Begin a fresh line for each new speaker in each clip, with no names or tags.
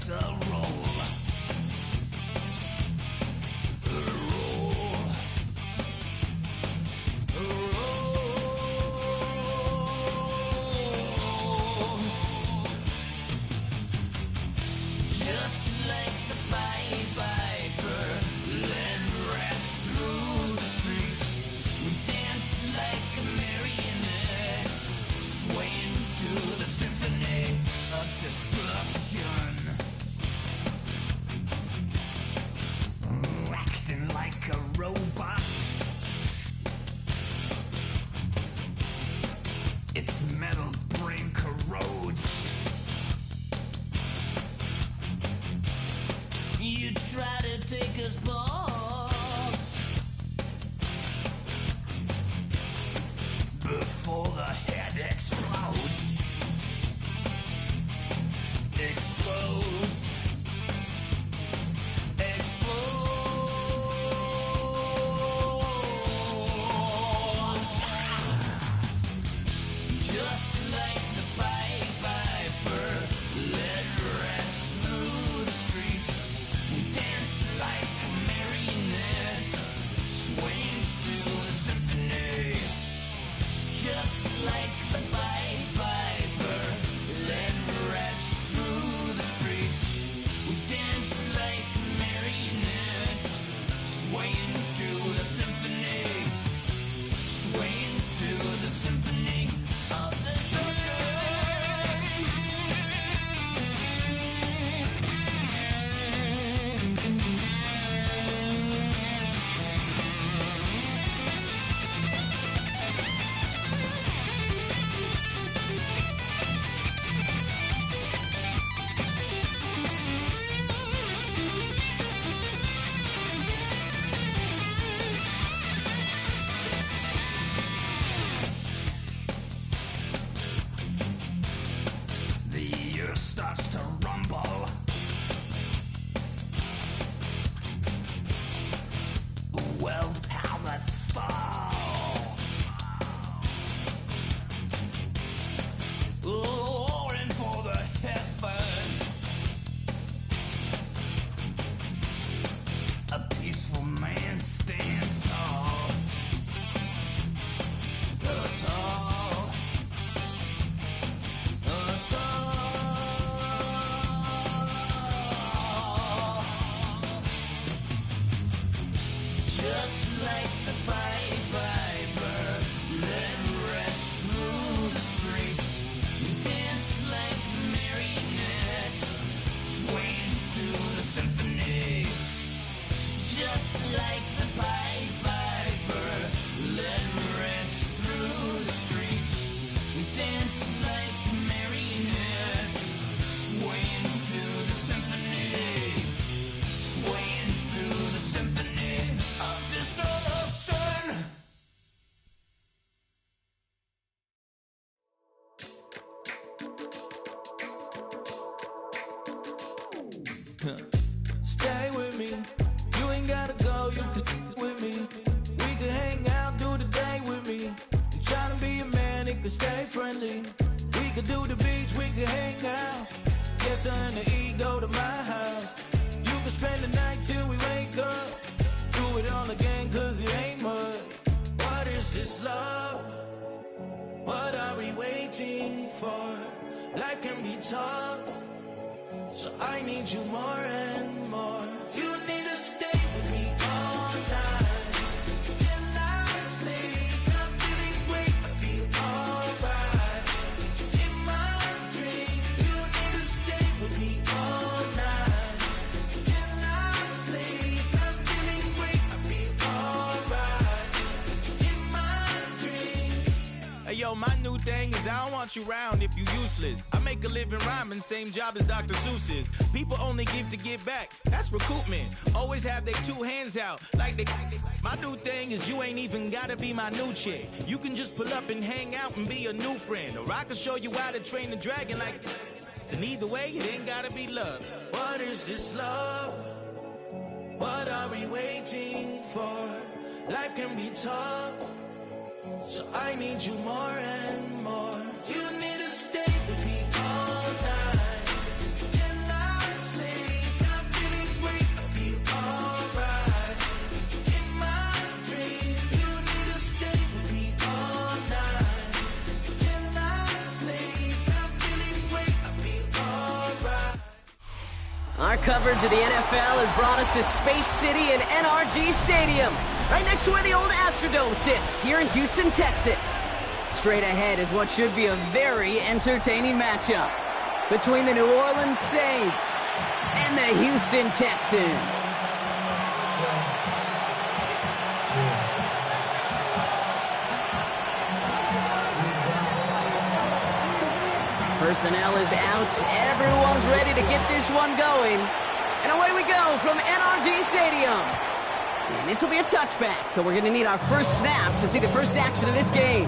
to roll. Robot. Its metal brain corrodes. You try to take us balls before the head explodes. Explodes. Starts to rumble. World powers fall. Roaring for the heavens. A peaceful man stands tall. Tall.
Stay with me, you ain't gotta go, you can with me. We can hang out, do the day with me. I'm trying to be a man, it can stay friendly. We could do the beach, we could hang out. Get her and the ego to my house. You can spend the night till we wake up. Do it all again, cause it ain't mud. What is this love? What are we waiting for? Life can be tough, so I need you more and more. You need to stay with me all night till I sleep. I'm feeling great, I feel alright. In my dreams, you need to stay with me all night till I sleep. I'm feeling great, I feel alright. In my dreams.
Hey yo, my new thing is I don't want you round if you useless. I make a living rhyming, same job as Dr. Seuss's. People only give to get back, that's recoupment. Always have their two hands out, like they. My new thing is you ain't even gotta be my new chick. You can just pull up and hang out and be a new friend. Or I can show you how to train the dragon like. And either way, it ain't gotta be love.
What is this love? What are we waiting for? Life can be tough, so I need you more and more. You need to stay with me all night till I sleep.
Our coverage of the NFL has brought us to Space City and NRG Stadium, right next to where the old Astrodome sits, here in Houston, Texas. Straight ahead is what should be a very entertaining matchup between the New Orleans Saints and the Houston Texans. Personnel is out. Everyone's ready to get this one going. And away we go from NRG Stadium. And this will be a touchback, so we're going to need our first snap to see the first action of this game.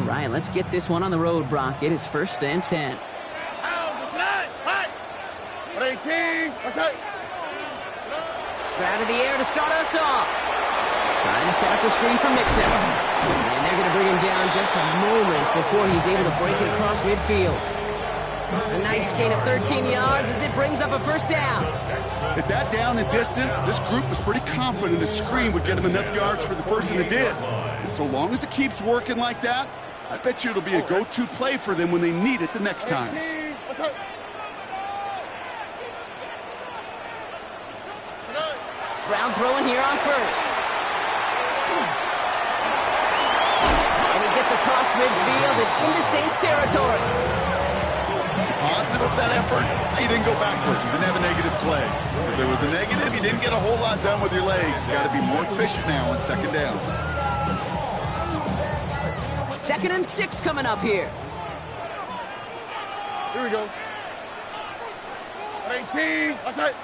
right, let's get this one on the road, Brock. It is 1st and 10. Stroud in the air to start us off. Trying to set up the screen for Mixon. And they're going to bring him down just a moment before he's able to break it across midfield. A nice gain of 13 yards as it brings up a 1st down.
At that down and distance, this group was pretty confident a screen would get them enough yards for the first, and it did. And so long as it keeps working like that, I bet you it'll be a go-to play for them when they need it the next time.
Stroud throwing here on 1st. And he gets across midfield and into Saints territory.
Positive of that effort, he didn't go backwards, didn't have a negative play. If there was a negative, you didn't get a whole lot done with your legs. Got to be more efficient now on 2nd down.
2nd and 6 coming up here.
Here we go. 18. That's it.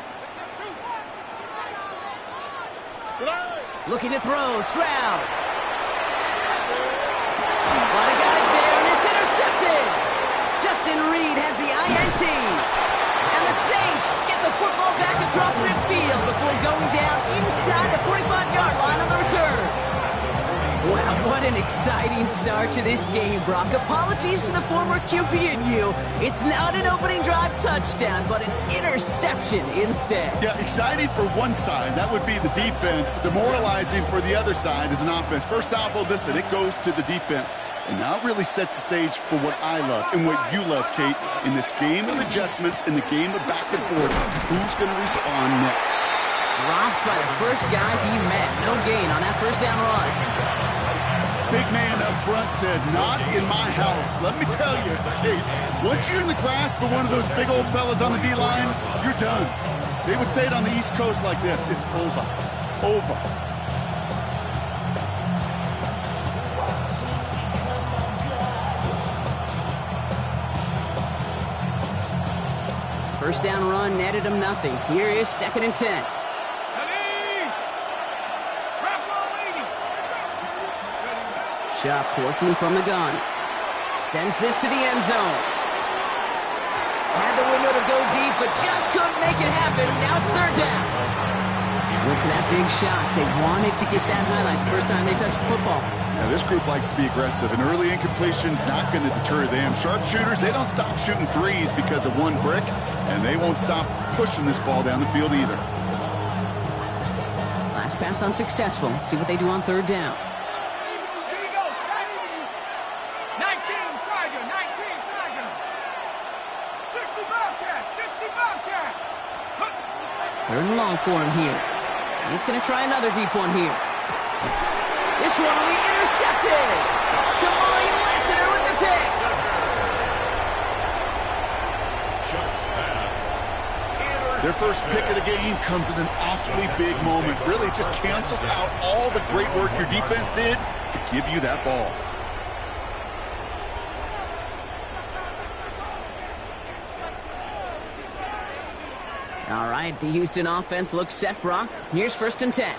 Looking to throw, Stroud. A lot of guys there, and it's intercepted. Justin Reed has the INT. And the Saints get the football back across midfield before going down inside the 45-yard line on the return. Wow, what an exciting start to this game, Brock. Apologies to the former QB and you. It's not an opening drive touchdown, but an interception instead.
Yeah, exciting for one side. That would be the defense. Demoralizing for the other side as an offense. First off, well, listen, it goes to the defense. And now it really sets the stage for what I love and what you love, Kate, in this game of adjustments, in the game of back and forth. Who's going to respond next?
Dropped by the first guy he met. No gain on that 1st down run.
Big man up front said, not in my house. Let me tell you, Kate, once you're in the grasp of one of those big old fellas on the D-line, you're done. They would say it on the East Coast like this, it's over. Over.
First down run netted him nothing. Here is 2nd and 10. Shuck working from the gun. Sends this to the end zone. Had the window to go deep, but just couldn't make it happen. Now it's 3rd down. Went for that big shot. They wanted to get that highlight the first time they touched the football.
Now, this group likes to be aggressive, and early incompletion's not going to deter them. Sharpshooters, they don't stop shooting threes because of one brick, and they won't stop pushing this ball down the field either.
Last pass unsuccessful. Let's see what they do on 3rd down. 3rd and long for him here. He's going to try another deep one here. This one will be intercepted. Kamari Lassiter with the pick.
Their first pick of the game comes in an awfully big moment. Really just cancels out all the great work your defense did to give you that ball.
All right, the Houston offense looks set, Brock. Here's 1st and 10.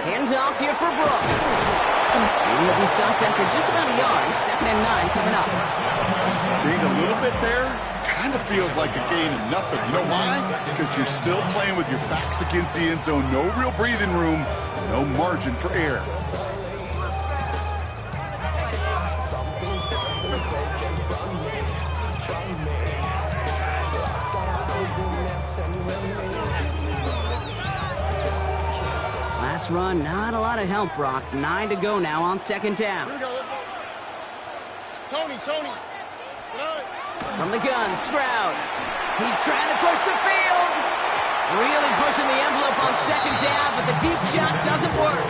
Hands off here for Brooks. And he'll be stopped after just about a yard. 2nd and 9 coming up.
Being a little bit there kind of feels like a gain of nothing. You know why? Because you're still playing with your backs against the end zone. No real breathing room. No margin for error.
Last run, not a lot of help, Brock. 9 to go now on 2nd down.
Tony.
From the gun, Stroud. He's trying to push the field. Really pushing the envelope on 2nd down, but the deep shot doesn't work.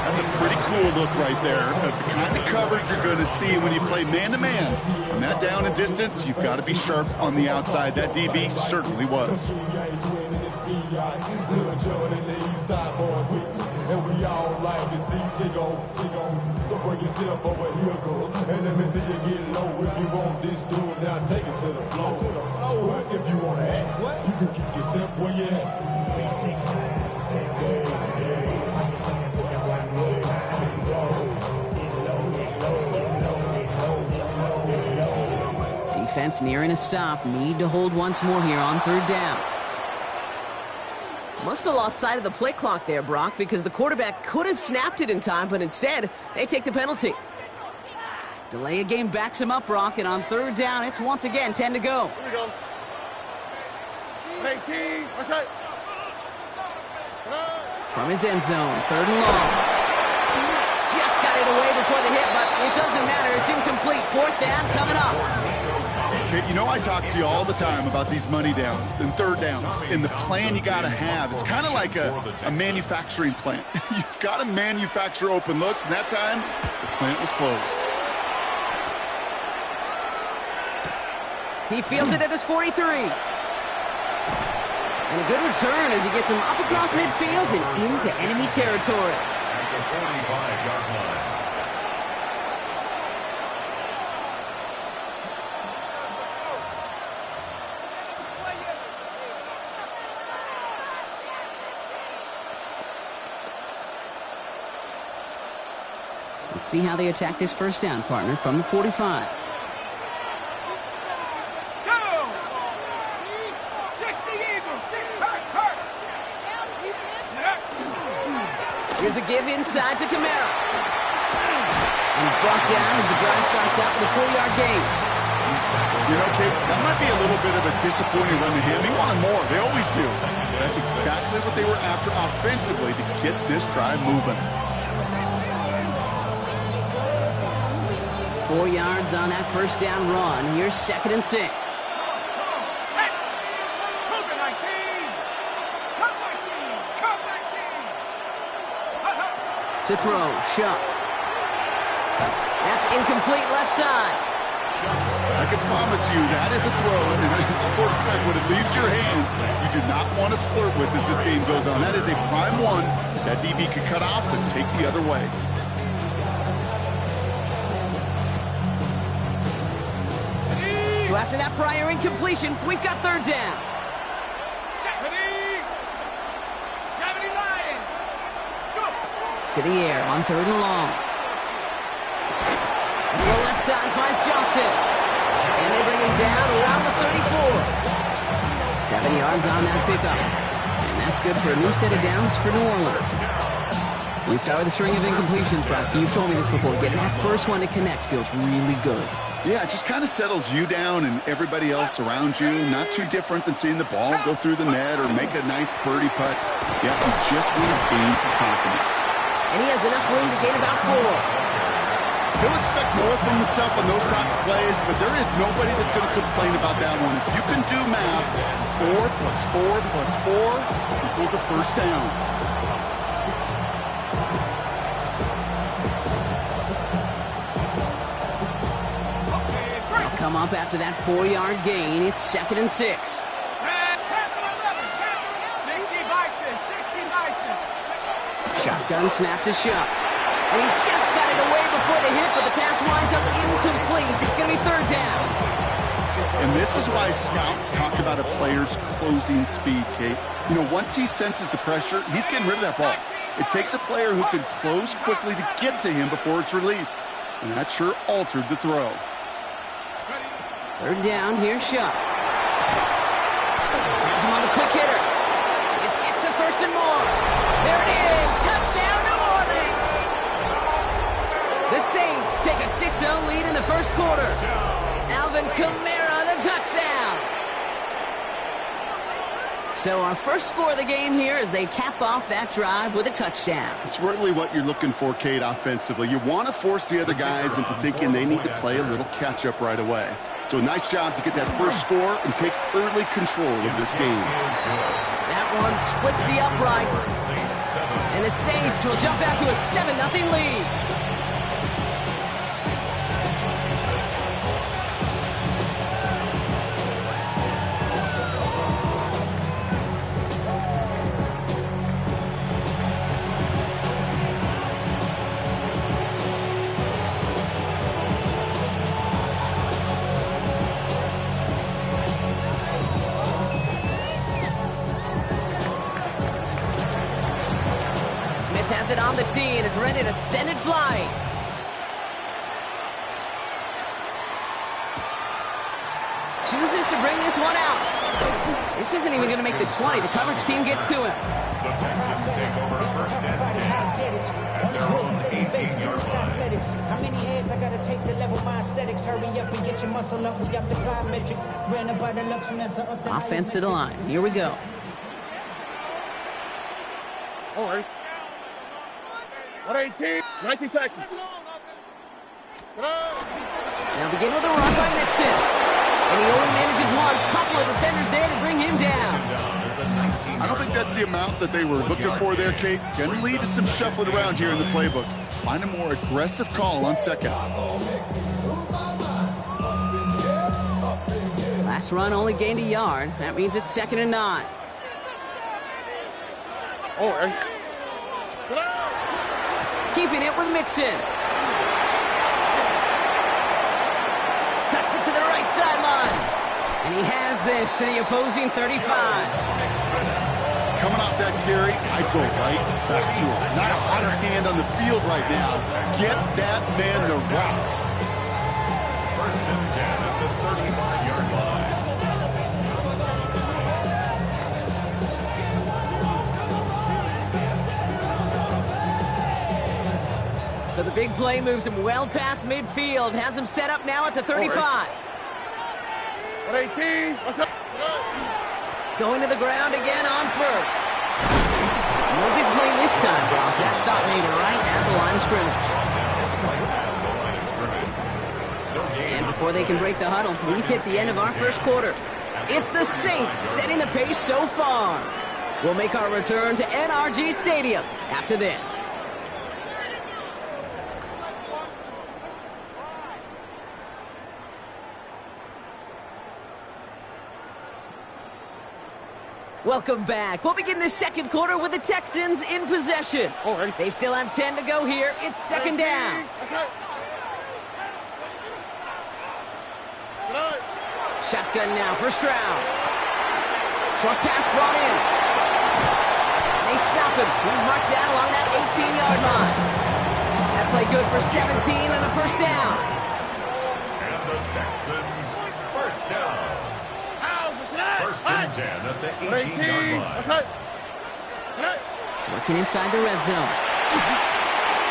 That's a pretty cool look right there of the kind of coverage you're going to see when you play man-to-man. On that down and distance, you've got to be sharp on the outside. That DB certainly was.
And we all like to see take on. So bring yourself over here, girl. And let me see you get low. If you want this dude, now take it to the floor. But if you want to act, you can keep yourself where you at.
Offense nearing a stop. Need to hold once more here on third down. Must have lost sight of the play clock there, Brock, because the quarterback could have snapped it in time, but instead, they take the penalty. Delay of game backs him up, Brock, and on third down, it's once again 10 to go.
Here we go. Hey, team, what's that?
From his end zone, third and long. Just got it away before the hit, but it doesn't matter. It's incomplete. Fourth down coming up.
Okay, you know I talk to you all the time about these money downs and third downs and the plan you got to have. It's kind of like a manufacturing plant. You've got to manufacture open looks, and that time, the plant was closed.
He fields it at his 43. And a good return as he gets him up across midfield and into enemy territory.
At the 45-yard line.
Let's see how they attack this first down, partner, from the 45. Here's a give inside to Camara. And he's brought down as the drive starts out with a 4-yard gain.
You know, Kate, that might be a little bit of a disappointing run to him. He wanted more. They always do. That's exactly what they were after offensively to get this drive moving.
4 yards on that first down run. Here's 2nd and 6. To throw, Shuck. That's incomplete left side.
I can promise you that is a throw, and it's a quarterback. When it leaves your hands, you do not want to flirt with as this game goes on. That is a prime one that DB could cut off and take the other way.
So after that prior incompletion, we've got third down. To the air on third and long. The left side finds Johnson. And they bring him down around the 34. 7 yards on that pickup. And that's good for a new set of downs for New Orleans. We start with a string of incompletions, Brock. You've told me this before. Getting that first one to connect feels really good.
Yeah, it just kind of settles you down and everybody else around you. Not too different than seeing the ball go through the net or make a nice birdie putt. Yeah, you just want to gain some confidence.
And he has enough room to gain about 4.
He'll expect more from himself on those type of plays, but there is nobody that's going to complain about that one. If you can do math, 4 plus 4 plus 4 equals a first down.
They'll come up after that 4-yard gain. It's 2nd and 6. Shotgun snap to Shuck. And he just got it away before the hit, but the pass winds up incomplete. It's going to be third down.
And this is why scouts talk about a player's closing speed, Kate. You know, once he senses the pressure, he's getting rid of that ball. It takes a player who can close quickly to get to him before it's released. And that sure altered the throw.
Third down, here's Shuck. Has him on the quick hitter. Just gets the first and more. There it is. Touchdown, New Orleans. The Saints take a 6-0 lead in the first quarter. Alvin Kamara, the touchdown. So our first score of the game here as they cap off that drive with a touchdown.
It's really what you're looking for, Kate, offensively. You want to force the other guys into thinking they need to play a little catch-up right away. So nice job to get that first score and take early control of this game.
That one splits the uprights. And the Saints will jump out to a 7-0 lead. Has it on the tee, and it's ready to send it flying. to bring this one out. This isn't even going to make the 20. The coverage team gets to him.
The Texans take over a first and 10 at their own 18-yard line.
How many heads I gotta take to level my aesthetics? Hurry up and get your muscle up. We got the plyometric. Ran up by the luxury.
Offense to the line. Here we go.
All right. 118. 19 Texans.
Now begin with a run by Mixon. And he only manages one. Couple of defenders there to bring him down.
I don't think that's the amount that they were looking for there, Kate. Going to lead to some shuffling around here in the playbook. Find a more aggressive call on second.
Last run only gained a yard. That means it's 2nd and 9.
All right.
Keeping it with Mixon. Cuts it to the right sideline. And he has this to the opposing 35.
Coming off that carry, I go right back to him. Not a hotter hand on the field right now. Get that man to rock.
First and 10 at the 35-yard line.
So the big play moves him well past midfield. Has him set up now at the 35.
118. What's up?
Going to the ground again on first. No big play this time, Brock. That stop made it right at the line of scrimmage. And before they can break the huddle, we've hit the end of our first quarter. It's the Saints setting the pace so far. We'll make our return to NRG Stadium after this. Welcome back. We'll begin this second quarter with the Texans in possession. They still have 10 to go here. It's 2nd down. Shotgun now for Stroud. Short pass brought in. And they stop him. He's marked down along that 18-yard line. That play good for 17 and a first down.
And the Texans first down. First and 10 at the 18-yard line.
Working inside the red zone.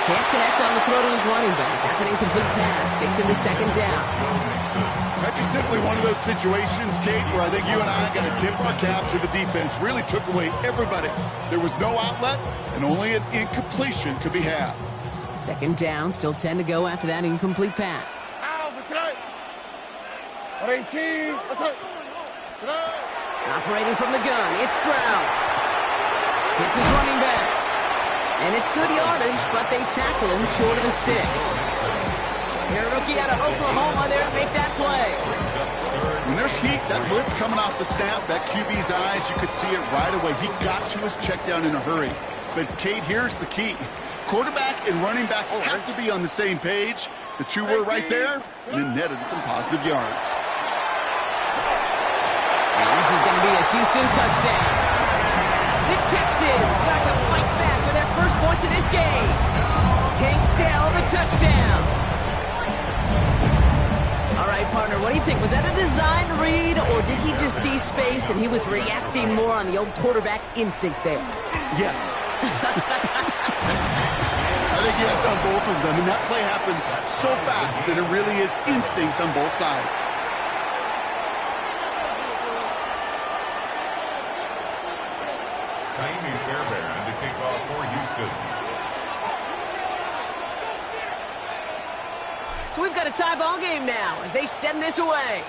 Can't connect on the throw to his running back. That's an incomplete pass. Takes him to 2nd down.
That's just simply one of those situations, Kate, where I think you and I got to tip our cap to the defense. Really took away everybody. There was no outlet, and only an incompletion could be had.
2nd down. Still 10 to go after that incomplete pass.
118.
Operating from the gun, it's Stroud. Hits his running back. And it's good yardage, but they tackle him short of the sticks. Their rookie out of Oklahoma there to make that play.
When there's heat, that blitz coming off the snap, that QB's eyes, you could see it right away. He got to his check down in a hurry. But, Kate, here's the key. Quarterback and running back have to be on the same page. The two were right there, and it netted some positive yards.
And this is going to be a Houston touchdown. The Texans start to fight back with their first points of this game. Tank Dell, the touchdown. All right, partner, what do you think? Was that a design read, or did he just see space and he was reacting more on the old quarterback instinct there?
Yes. I think yes on both of them, and that play happens so fast that it really is instincts on both sides.
Fairbairn to kick off for Houston.
So we've got a tie ball game now as they send this away.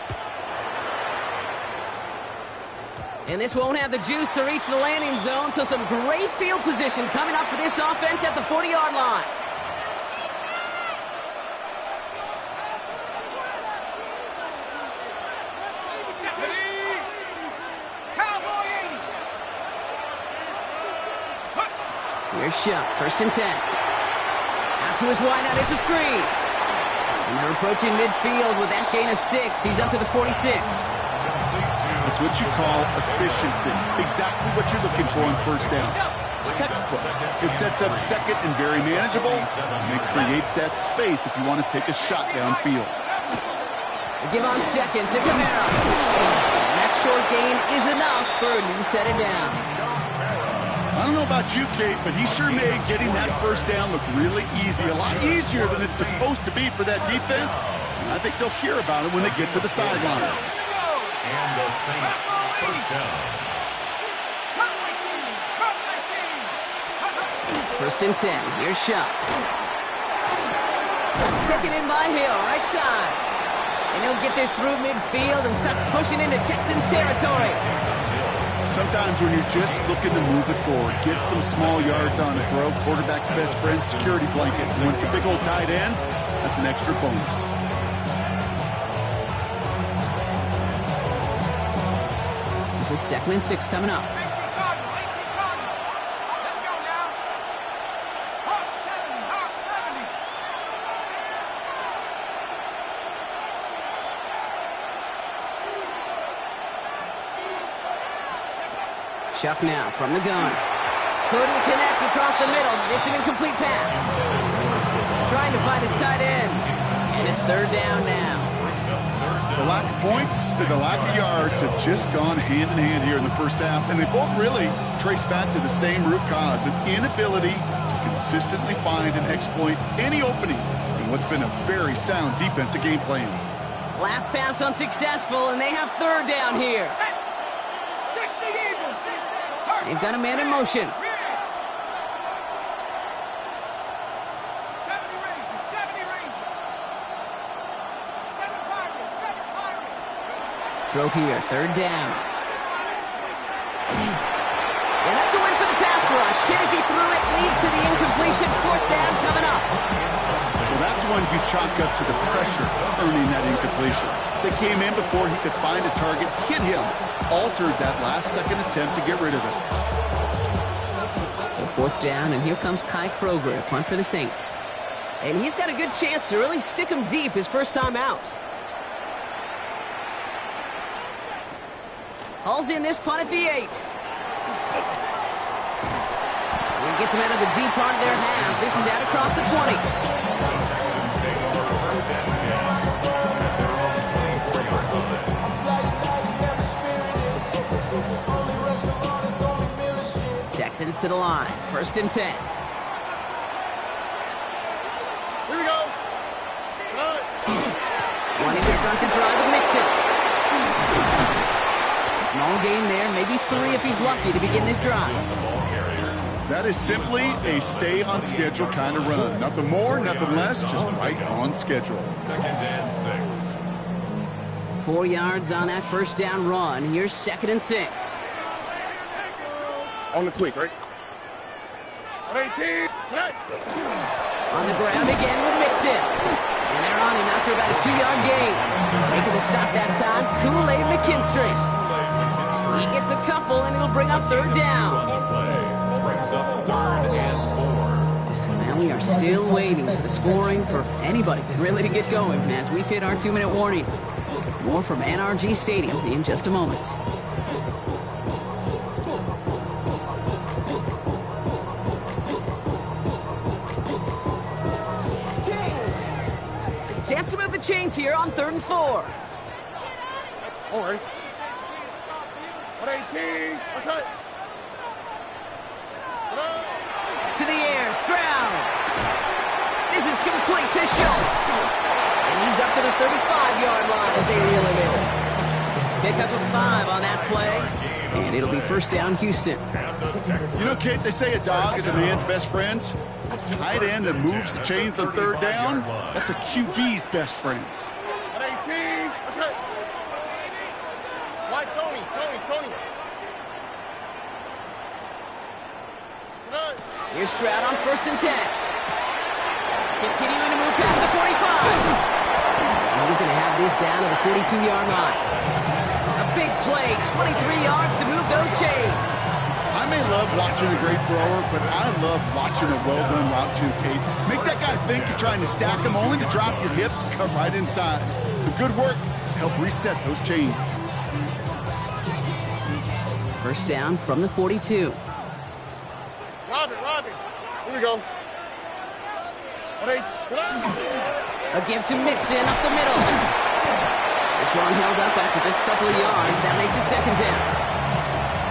And this won't have the juice to reach the landing zone, so some great field position coming up for this offense at the 40-yard line. Here's Shuck, 1st and 10. Out to his wideout, it's a screen. And they're approaching midfield with that gain of 6. He's up to the 46.
That's what you call efficiency. Exactly what you're looking for on first down. Textbook. It sets up second and very manageable, and it creates that space if you want to take a shot downfield.
Give on second to Camara. And that short gain is enough for a new set of down.
I don't know about you, Kate, but he sure made getting that first down look really easy. A lot easier than it's supposed to be for that defense. And I think they'll hear about it when they get to the sidelines.
And the Saints, first down.
First and 10. Here's Shuck. Taken in by Hill, right side. And he'll get this through midfield and start pushing into Texans territory.
Sometimes when you're just looking to move it forward, get some small yards on the throw, quarterback's best friend, security blanket. And when it's a big old tight end, that's an extra bonus.
This is 2nd and 6 coming up. Shuck now from the gun. Couldn't connect across the middle. It's an incomplete pass. Trying to find his tight end. And it's 3rd down now.
The lack of points and the lack of yards have just gone hand in hand here in the first half. And they both really trace back to the same root cause, an inability to consistently find and exploit any opening in what's been a very sound defensive game plan.
Last pass unsuccessful, and they have 3rd down here. They've got a man in motion. Throw here, 3rd down. And that's a win for the pass rush. Hit as he threw it, leads to the incompletion. 4th down coming up.
Well, that's one you chalk up to the pressure earning that incompletion. They came in before he could find a target, hit him, altered that last-second attempt to get rid of it.
So 4th down, and here comes Kai Kroger, a punt for the Saints. And he's got a good chance to really stick him deep his first time out. Hauls in this punt at the 8. He gets him out of the deep part of their half. This is out across the 20. Texans to the line. 1st and 10.
Here we go.
Wanting to start the drive with Mixon. Small gain there, maybe 3 if he's lucky to begin this drive.
That is simply a stay on schedule kind of run. Nothing more, nothing less, just right on schedule.
2nd and 6.
4 yards on that first down run. Here's 2nd and 6.
On the quick, right? 18.
On the ground again with Mixon. And they're on him after about a 2-yard gain. Making the stop that time, Kool-Aid McKinstry. He gets a couple, and it'll bring up 3rd down.
Brings up 3rd and 4.
Now we are still waiting for the scoring for anybody really to get going as we've hit our 2-minute warning. More from NRG Stadium in just a moment. Chance to move the chains here on 3rd and 4.
All right. 118. What's that?
To the air, Stroud. This is complete to Schultz. And he's up to the 35-yard line as they reel him in. Pick up a 5 on that play. And it'll be 1st down, Houston.
You know, Kate, they say a dog is a man's best friend. A tight end that moves the chains on 3rd down, that's a QB's best friend.
118. What's that? Why, Tony?
Here's Stroud on 1st and 10. Continuing to move past the 45. And he's going to have this down to the 42-yard line. A big play, 23 yards to move those chains.
I may love watching a great thrower, but I love watching a well-done route too, Kate. Make that guy think you're trying to stack him, only to drop your hips and come right inside. Some good work to help reset those chains.
1st down from the 42.
Robin. Here we go. 118.
A give to Mixon up the middle. run held up after just a couple of yards. That makes it second down.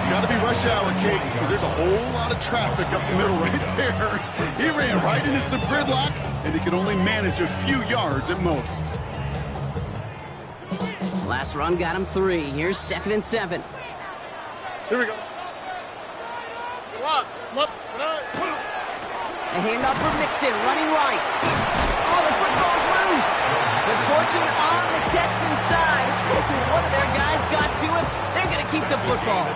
You got to be rush hour, Kate, because there's a whole lot of traffic up the middle right there. He ran right into some gridlock, and he could only manage a few yards at most.
Last run got him 3. Here's 2nd and 7.
Here we go. Lock. Look.
A handoff for Mixon, running right. Oh, the football's loose. But fortune on the Texans side. One of their guys got to it. They're going to keep the football.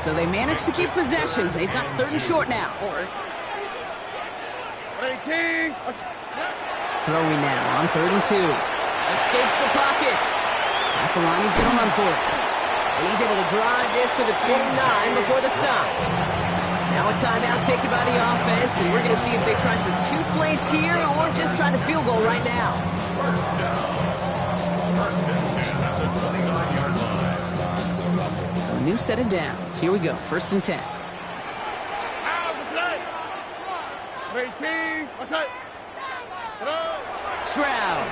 So they managed to keep possession. They've got 3rd and short now.
18.
Throwing now on 3rd and 2. Escapes the pocket. That's the line he's going to run for it. And he's able to drive this to the 29 before the stop. Now a timeout taken by the offense, and we're going to see if they try for 2 plays here or just try the field goal right now.
First down. 1st and 10 at the 29-yard line.
So a new set of downs. Here we go. 1st and 10. Stroud.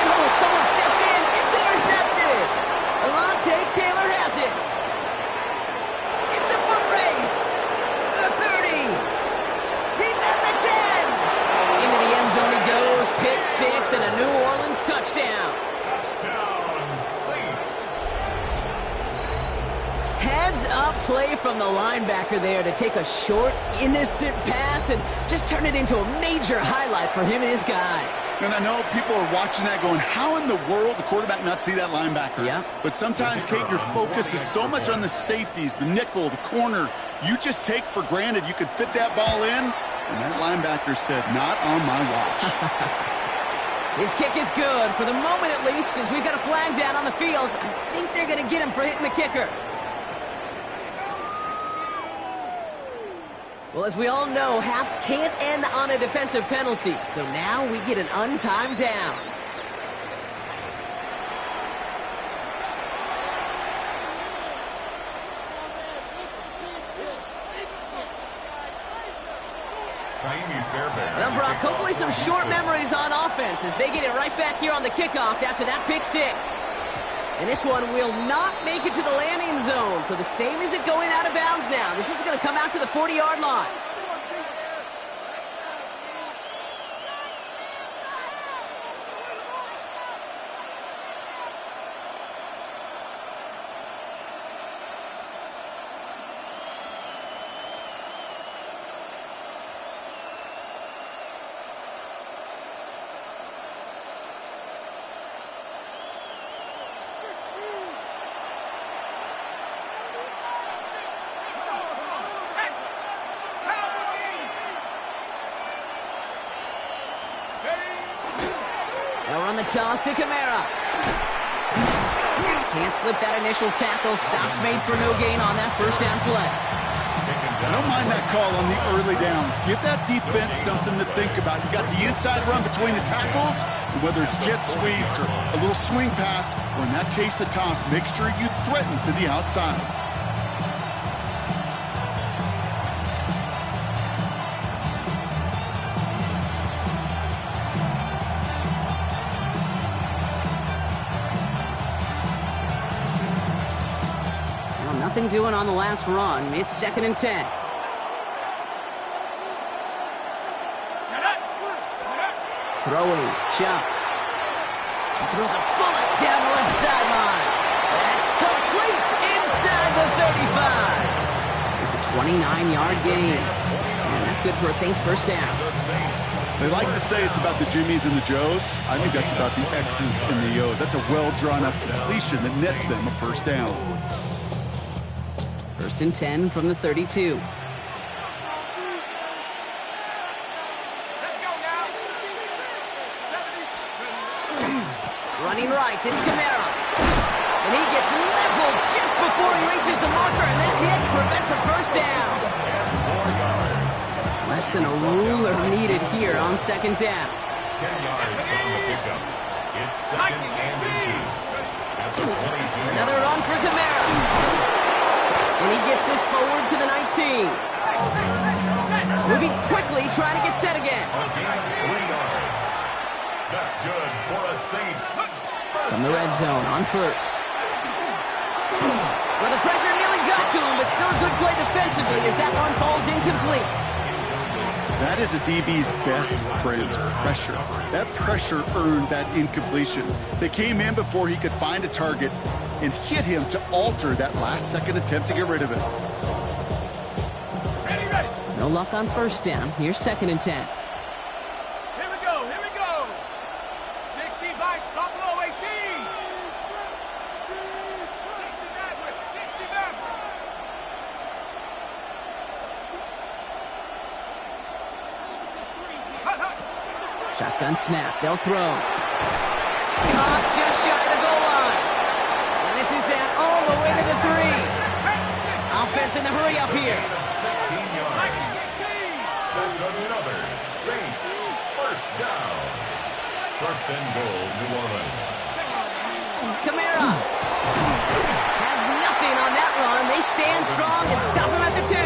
Oh, someone stepped in. It's intercepted. Alontae Taylor has it. It's a foot race. The 30. He's at the 10. Into the end zone he goes. Pick 6 and a New Orleans touchdown.
Touchdown, Saints.
Heads up play from the linebacker there to take a short, innocent pass and just turn it into a major highlight for him and his guys.
And I know people are watching that going, how in the world the quarterback not see that linebacker?
Yeah.
But sometimes, Kate, your focus is so much on the safeties, the nickel, the corner. You just take for granted you could fit that ball in, and that linebacker said, not on my watch.
His kick is good, for the moment at least, as we've got a flag down on the field. I think they're going to get him for hitting the kicker. Well, as we all know, halves can't end on a defensive penalty. So now we get an untimed down. Well, Brock, hopefully some short memories on offense as they get it right back here on the kickoff after that pick 6. And this one will not make it to the landing zone. So the same as it going out of bounds now. This is going to come out to the 40-yard line. Now on the toss to Kamara. Can't slip that initial tackle. Stops made for no gain on that first down play.
I don't mind that call on the early downs. Give that defense something to think about. You got the inside run between the tackles, and whether it's jet sweeps or a little swing pass, or in that case a toss, make sure you threaten to the outside.
Nothing doing on the last run. It's 2nd and 10. Throwing, Chuck. He throws a bullet down the left sideline. That's complete inside the 35. It's a 29-yard gain. And that's good for a Saints first down.
They like to say it's about the Jimmies and the Joes. I think that's about the X's and the O's. That's a well-drawn-up completion that nets them a first down.
1st and 10 from the 32. Running right, it's Kamara. And he gets leveled just before he reaches the marker, and that hit prevents a first down. Less than a ruler needed here on 2nd down.
10 yards on the pickup. It's 2nd and inches. At the 22.
Another run for Kamara. And he gets this forward to the 19. Moving quickly, trying to get set again.
A gain of 3 yards. That's good for a Saints.
From the red zone on first. Well, the pressure nearly got to him, but still a good play defensively as that one falls incomplete.
That is a DB's best friend, pressure. That pressure earned that incompletion. They came in before he could find a target and hit him to alter that last-second attempt to get rid of it.
No luck on first down. Here's 2nd and 10.
Here we go. 60 back, Buffalo 18. 60 backward, 60 backward.
Shotgun snap. They'll throw. Caught just shy of the goal line. And this is down all the way to the 3. Offense in the hurry up here.
16 yards. That's another Saints first down. 1st and goal, New Orleans.
Kamara has nothing on that run. They stand strong and stop him at the 2.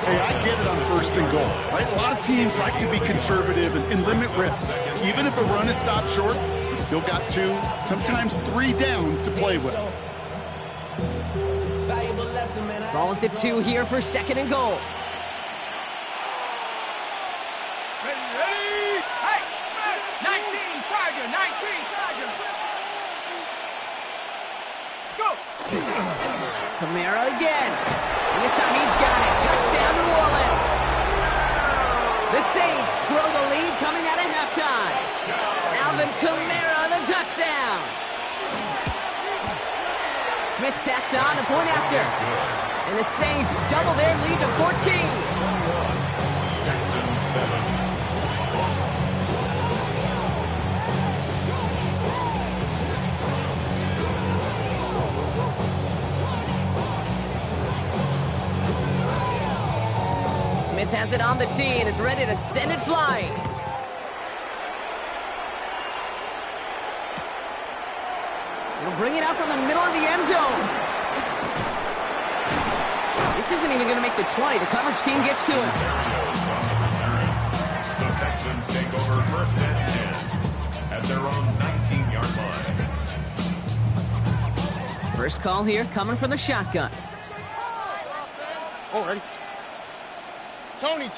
Hey, I get it on 1st and goal, right? A lot of teams like to be conservative and limit risk. Even if a run is stopped short, you still got 2, sometimes 3 downs to play with.
Ball at the 2 here for 2nd and goal.
Ready? Hey, 19 Tiger, 19 Tiger. Let's go.
Kamara again. And this time he's got it. Touchdown, New Orleans. The Saints grow the lead coming out of halftime. Alvin Kamara, the touchdown. Smith tacks on a point after. And the Saints double their lead to 14.
Texans 7.
Smith has it on the tee, and it's ready to send it flying. He'll bring it out from the middle of the end zone. This isn't even going to make the 20. The coverage team gets to him.
The Texans take over 1st and 10 at their own 19-yard line.
First call here coming from the shotgun.
Oh, ready? Tony.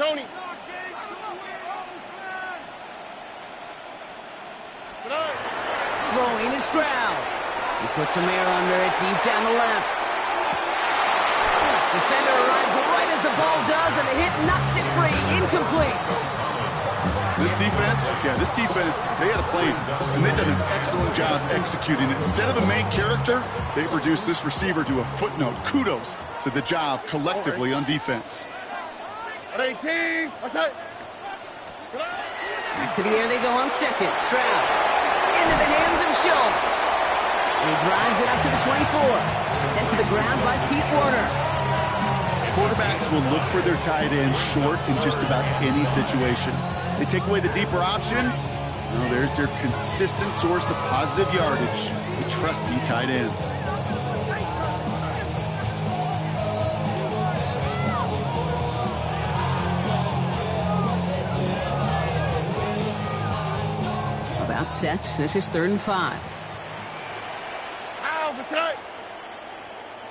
Throwing is Stroud. He puts some air under it deep down the left. Defender arrives right as the ball does, and the hit knocks it free. Incomplete.
This defense, they had a plan, and they've done an excellent job executing it. Instead of a main character, they've reduced this receiver to a footnote. Kudos to the job collectively on defense.
18. What's that?
Back to the air they go on second. Stroud into the hands of Schultz. And he drives it up to the 24. Sent to the ground by Pete Warner.
Quarterbacks will look for their tight end short in just about any situation. They take away the deeper options. Well, there's their consistent source of positive yardage, the trusty tight end.
About set. This is 3rd and 5.
Ow, what's that?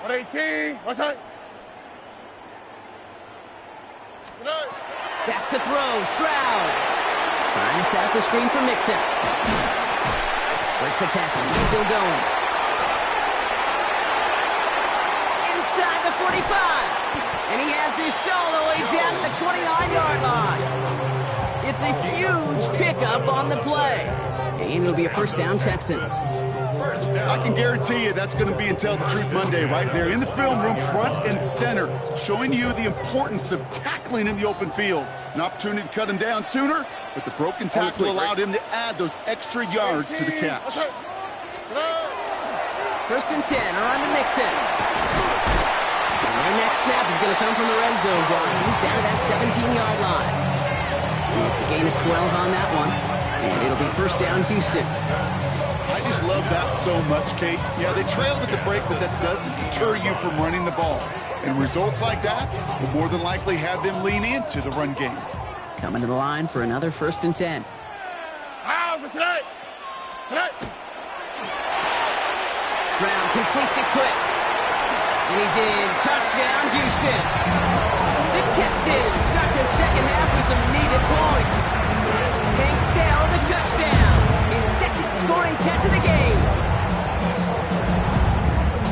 118. What's that?
Back to throw. Stroud. Trying to set up the screen for Mixon. Breaks a tackle. He's still going. Inside the 45. And he has this all the way down to the 29-yard line. It's a huge pickup on the play. And it'll be a first down, Texans.
I can guarantee you that's going to be in Tell the Truth Monday right there in the film room, front and center, showing you the importance of tackling in the open field. An opportunity to cut him down sooner, but the broken tackle allowed him to add those extra yards to the catch.
1st and 10, around to Mixon. And their next snap is going to come from the red zone block. He's down to that 17-yard line. And it's a gain of 12 on that one. And it'll be first down, Houston.
I just love that so much, Kate. Yeah, they trailed at the break, but that doesn't deter you from running the ball. And results like that will more than likely have them lean into the run game.
Coming to the line for another 1st and 10.
Ow,
Stroud completes it quick. And he's in. Touchdown, Houston. The Texans start the second half with some needed points. Tank Dell, the touchdown. His second scoring catch of the game.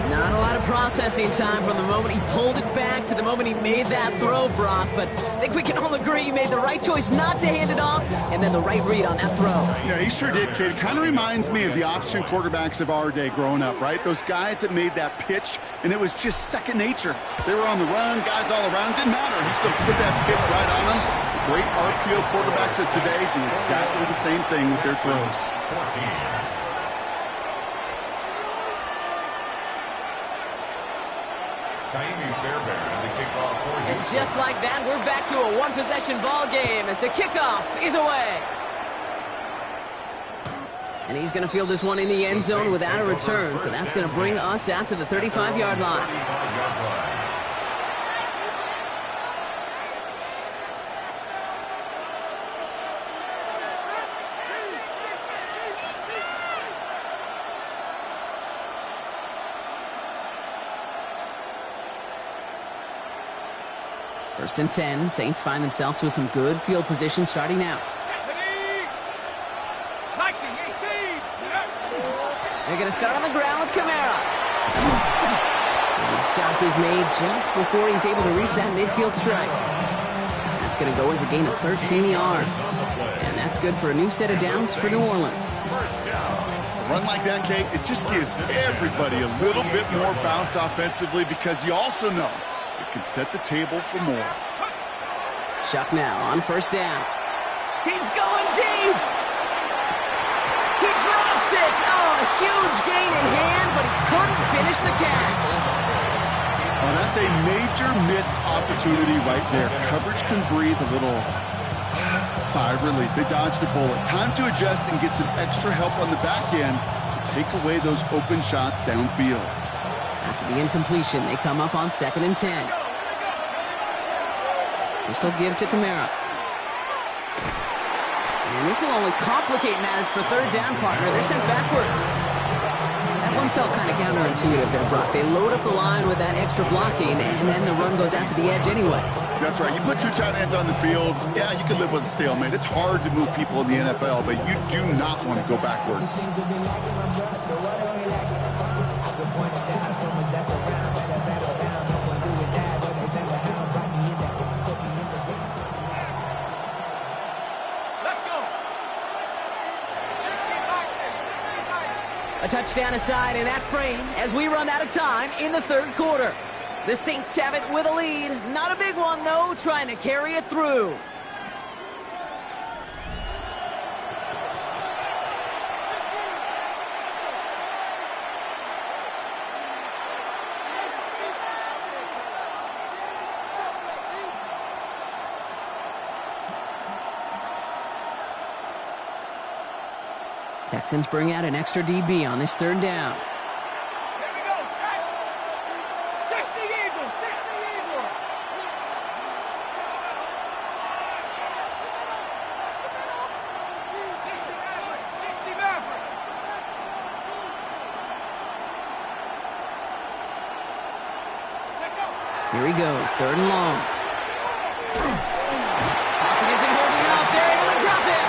Not a lot of processing time from the moment he pulled it back to the moment he made that throw, Brock. But I think we can all agree he made the right choice not to hand it off, and then the right read on that throw.
Yeah, he sure did, kid. Kind of reminds me of the option quarterbacks of our day growing up, right? Those guys that made that pitch, and it was just second nature. They were on the run, guys all around. Didn't matter. He's going to put that pitch right on them. Great RPO quarterbacks of today do exactly the same thing with their throws.
14.
And just like that, we're back to a one-possession ball game as the kickoff is away. And he's going to field this one in the end zone without a return, so that's going to bring us out to the 35-yard line. First and 10, Saints find themselves with some good field position starting out. They're going to start on the ground with Kamara. And the stop is made just before he's able to reach that midfield strike. That's going to go as a gain of 13 yards. And that's good for a new set of downs for New Orleans.
A run like that, Kate, it just gives everybody a little bit more bounce offensively because you also know it can set the table for more.
Chuck now on first down. He's going deep. He drops it. Oh, a huge gain in hand, but he couldn't finish the catch.
Oh, that's a major missed opportunity right there. Coverage can breathe a little sigh of relief. They dodged a bullet. Time to adjust and get some extra help on the back end to take away those open shots downfield.
After the incompletion, they come up on 2nd and 10. This will give to Kamara. And this will only complicate matters for third down, partner. They're sent backwards. That one felt kind of counterintuitive there, Brock. They load up the line with that extra blocking, and then the run goes out to the edge anyway.
That's right. You put two tight ends on the field, yeah, you can live with a stalemate. It's hard to move people in the NFL, but you do not want to go backwards.
A touchdown aside in that frame as we run out of time in the third quarter. The Saints have it with a lead. Not a big one, though, trying to carry it through. Texans bring out an extra DB on this third down.
Here we go, set. 60 Eagles, 60 Eagles.
Here he goes, third and long. Pocket isn't holding up. They're able to drop it.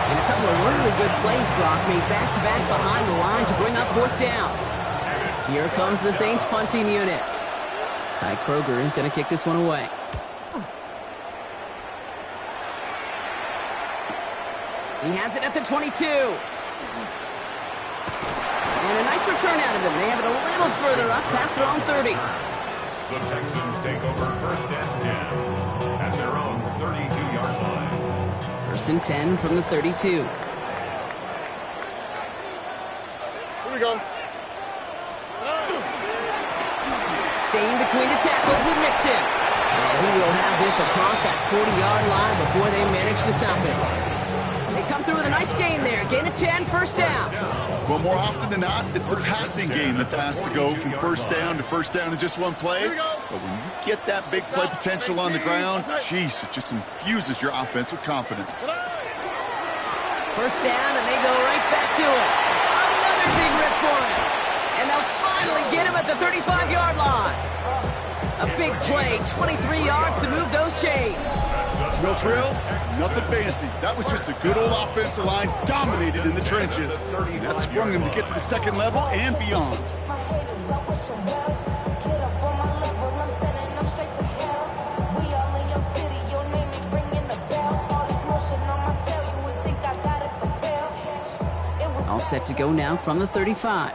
And a couple of really good plays, Brock, made back-to-back behind the line to bring up fourth down. Here comes the Saints punting unit. Ty Kroger is going to kick this one away. He has it at the 22. And a nice return out of him. They have it a little further up past their own 30.
The Texans take over first and 10 at their own 32-yard line.
First and 10 from the 32.
Here we go.
Staying between the tackles with Mixon. And he will have this across that 40-yard line before they manage to stop it. They come through with a nice gain there. Gain of 10, first down.
Well, more often than not, it's the passing game that's asked to go from first down in just one play. But when you get that big play potential on the ground, geez, it just infuses your offense with confidence.
First down, and they go right back to it. Another big rip for him. And they'll finally get him at the 35-yard line. A big play, 23 yards to move those chains.
No frills, nothing fancy. That was just a good old offensive line, dominated in the trenches. And that sprung him to get to the second level and beyond.
All set to go now from the 35.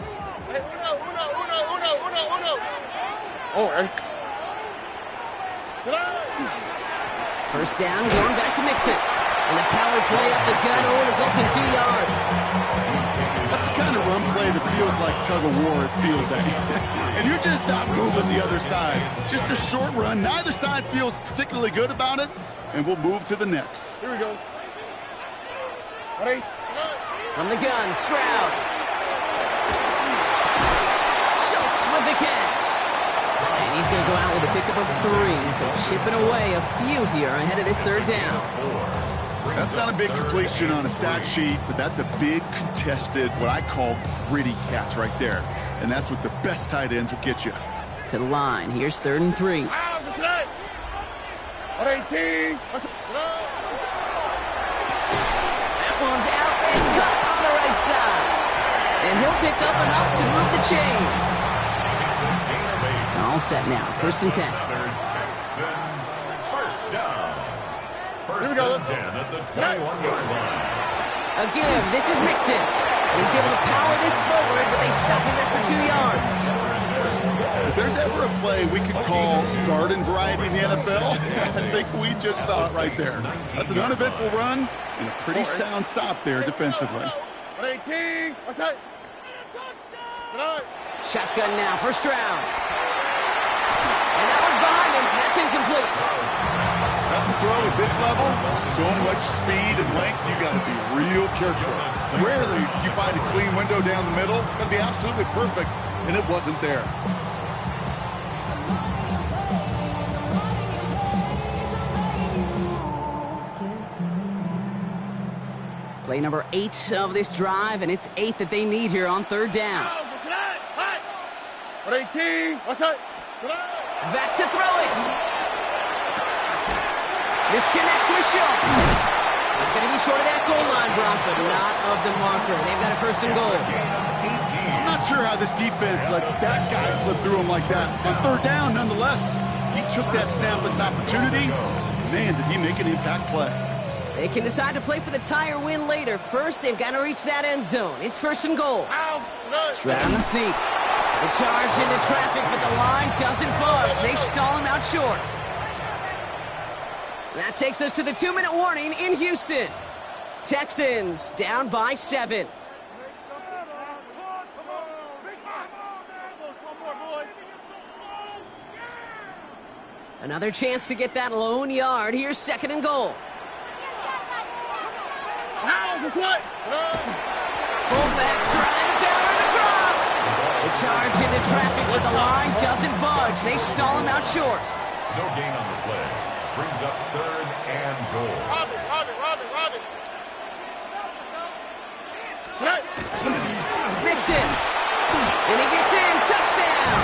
First down, going back to Mixon. And the power play up the gun results in 2 yards.
That's the kind of run play that feels like tug-of-war at field day. And you're just not moving the other side. Just a short run. Neither side feels particularly good about it. And we'll move to the next.
Here we go. Ready?
From the gun, Stroud. Schultz with the catch. And he's going to go out with a pickup of 3. So chipping away a few here ahead of this third down.
That's not a big completion on a stat sheet, but that's a big contested, what I call gritty catch right there. And that's what the best tight ends will get you.
To the line. Here's 3rd and 3. That one's out and cut on the right side. And he'll pick up enough to move the chains. All set now. 1st and 10.
Texans first down. First and 10 at the 21-yard line.
Again, this is Mixon. He's able to power this forward, but they stop him after 2 yards.
If there's ever a play we could call garden variety in the NFL, I think we just saw it right there. That's an uneventful run and a pretty sound stop there defensively.
Shotgun now, first round. And that one's behind him. That's incomplete.
That's a throw at this level. So much speed and length, you got to be real careful. Rarely do you find a clean window down the middle. Got to be absolutely perfect, and it wasn't there.
Play number 8 of this drive, and it's 8 that they need here on 3rd down. Back to throw it. This connects with Schultz. It's going to be short of that goal line, Brock, but not of the marker. They've got a 1st and goal.
I'm not sure how this defense let that guy slip through him like that. On 3rd down, nonetheless, he took that snap as an opportunity. Man, did he make an impact play.
They can decide to play for the tie or win later. First, they've got to reach that end zone. It's 1st and goal. Straight on the sneak. The charge into traffic, but the line doesn't budge. They stall him out short. That takes us to the 2-minute warning in Houston. Texans down by 7. Another chance to get that lone yard. Here's 2nd and goal. Fullback trying to power it across. The charge into traffic, but the line doesn't budge. They stall him out short.
No gain on the play. Brings up 3rd and goal.
Robin.
Mixon. And he gets in. Touchdown.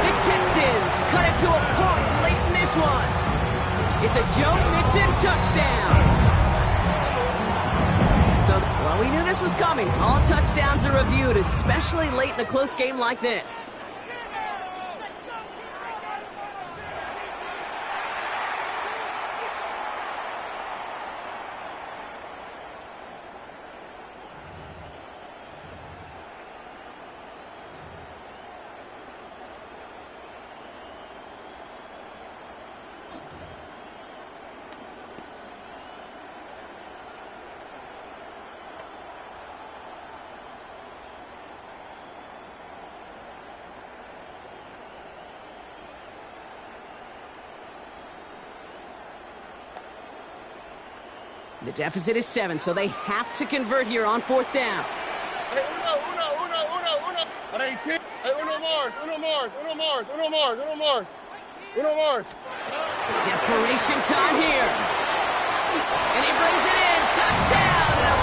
The Texans cut it to a point late in this one. It's a Joe Mixon touchdown. So, well, we knew this was coming. All touchdowns are reviewed, especially late in a close game like this. The deficit is 7, so they have to convert here on 4th down.
Hey, uno Mars.
Desperation time here. And he brings it in. Touchdown. And a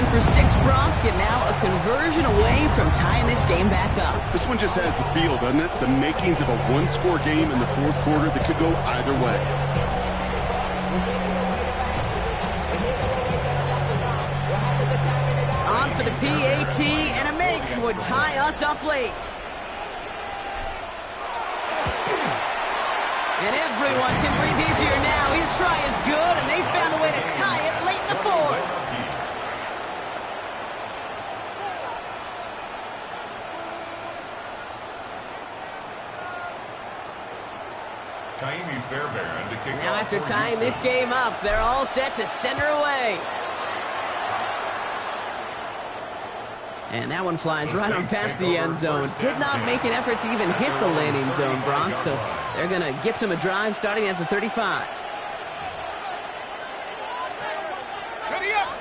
ran for 6, Brock, and now a conversion away from tying this game back up.
This one just has the feel, doesn't it? The makings of a one-score game in the fourth quarter that could go either way.
On for the PAT, and a make would tie us up late. And everyone can breathe easier now. His try is good, and they found a way to tie it late in the fourth. Now after tying this game up, they're all set to center away. And that one flies right on past the end zone. Did not make an effort to even hit the landing zone, Brock, so they're going to gift him a drive starting at the 35.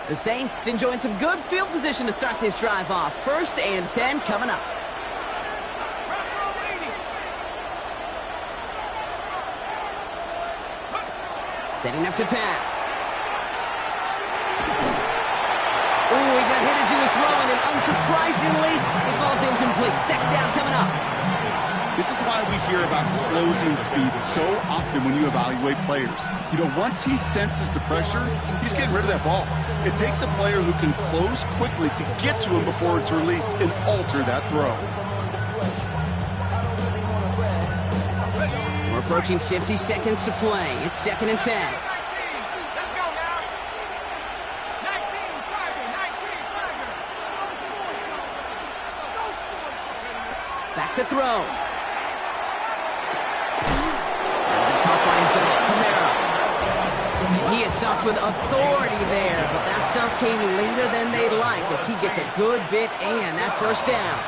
The Saints enjoying some good field position to start this drive off. 1st and 10 coming up. Setting up to pass. Ooh, he got hit as he was throwing, and unsurprisingly, it falls incomplete. 2nd down coming up.
This is why we hear about closing speed so often when you evaluate players. You know, once he senses the pressure, he's getting rid of that ball. It takes a player who can close quickly to get to him before it's released and alter that throw.
We're approaching 50 seconds to play. It's 2nd and 10. Back to throw. He is stopped with authority there, but that stop came later than they'd like as he gets a good bit and that 1st down.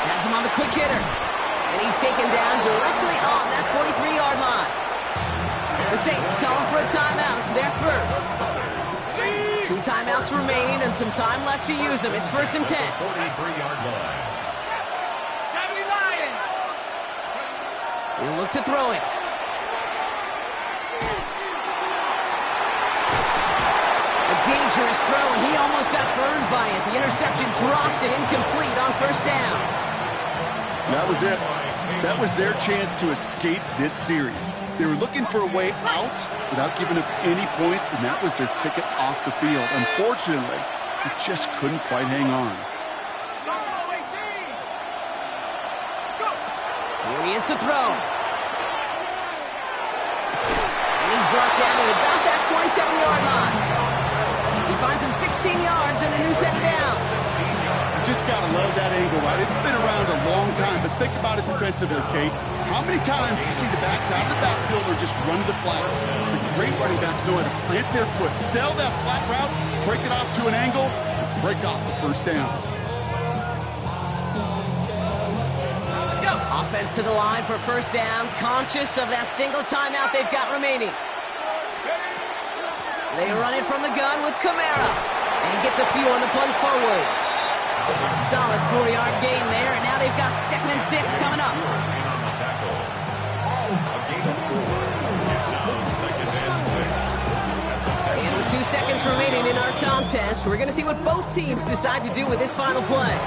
Has him on the quick hitter, and he's taken down directly on that 43-yard line. The Saints calling for a timeout, their first. 2 timeouts remaining and some time left to use them. It's 1st and 10.
43-yard line.
70 Lions.
He'll look to throw it. A dangerous throw, and he almost got burned by it. The interception dropped it incomplete on 1st down.
That was it. That was their chance to escape this series. They were looking for a way out without giving up any points, and that was their ticket off the field. Unfortunately, he just couldn't quite hang on.
Here he is to throw. And he's brought down to about that 27-yard line. He finds him 16 yards and a new set of downs.
Just gotta love that angle, right? It's been around a long time, but think about it defensively, Kate. How many times do you see the backs out of the backfield or just run to the flat? The great running backs know how to plant their foot, sell that flat route, break it off to an angle, and break off the 1st down.
Offense to the line for 1st down, conscious of that single timeout they've got remaining. They run it from the gun with Camara, and he gets a few on the plunge forward. Solid 4-yard gain there, and now they've got 2nd and 6 coming up. And with 2 seconds remaining in our contest, we're going to see what both teams decide to do with this final play.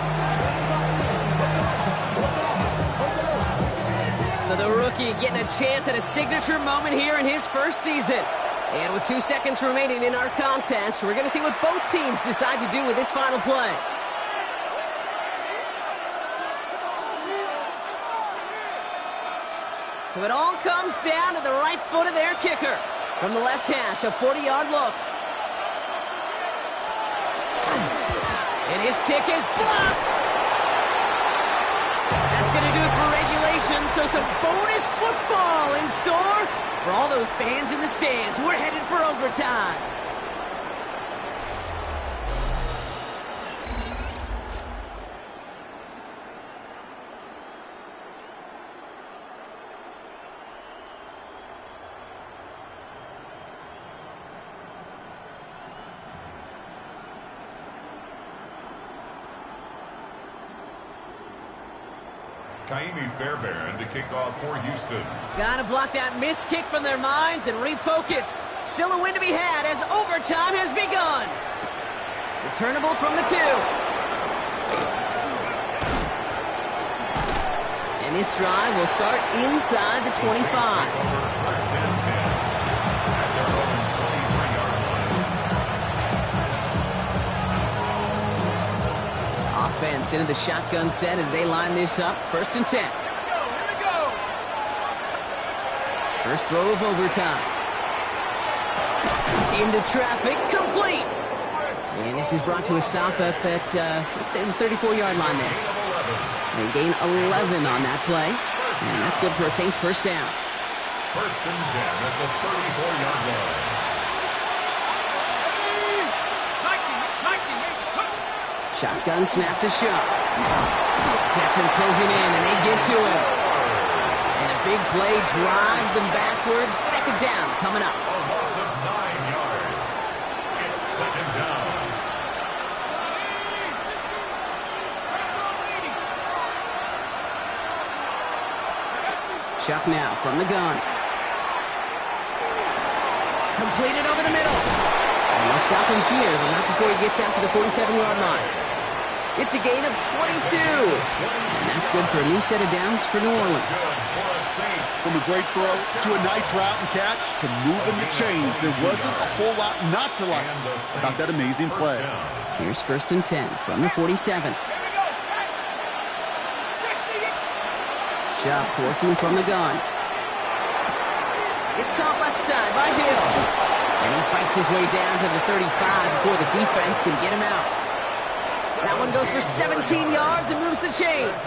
So the rookie getting a chance at a signature moment here in his 1st season. And with 2 seconds remaining in our contest, we're going to see what both teams decide to do with this final play. So it all comes down to the right foot of their kicker. From the left hash, a 40-yard look. And his kick is blocked. That's going to do it for regulation, so some bonus football in store for all those fans in the stands. We're headed for overtime.
Kaimi Fairbairn to kick off for Houston.
Gotta block that missed kick from their minds and refocus. Still a win to be had as overtime has begun. Returnable from the 2. And this drive will start inside the 25.
First and 10 at their own 23-yard line.
Offense into the shotgun set as they line this up. First and 10.
Here we go.
First throw of overtime. Into traffic, complete. And this is brought to a stop up at, let's say, the 34-yard line there. They gain 11 on that play. And that's good for a Saints first down.
First and 10 at the 34-yard line.
Shotgun snap to Shuck. Texans closing in, and they get to him. And a big play drives them backwards. Second down coming up.
A loss of 9 yards. It's second down.
Shuck now from the gun. Completed over the middle. And they'll stop him here, but not before he gets out to the 47-yard line. It's a gain of 22. And that's good for a new set of downs for New Orleans.
From a great throw to a nice route and catch to moving the chains, there wasn't a whole lot not to like about that amazing play.
Here's first and 10 from the 47. Shuck working from the gun. It's caught left side by Hill. And he fights his way down to the 35 before the defense can get him out. That one goes for 17 yards and moves the chains.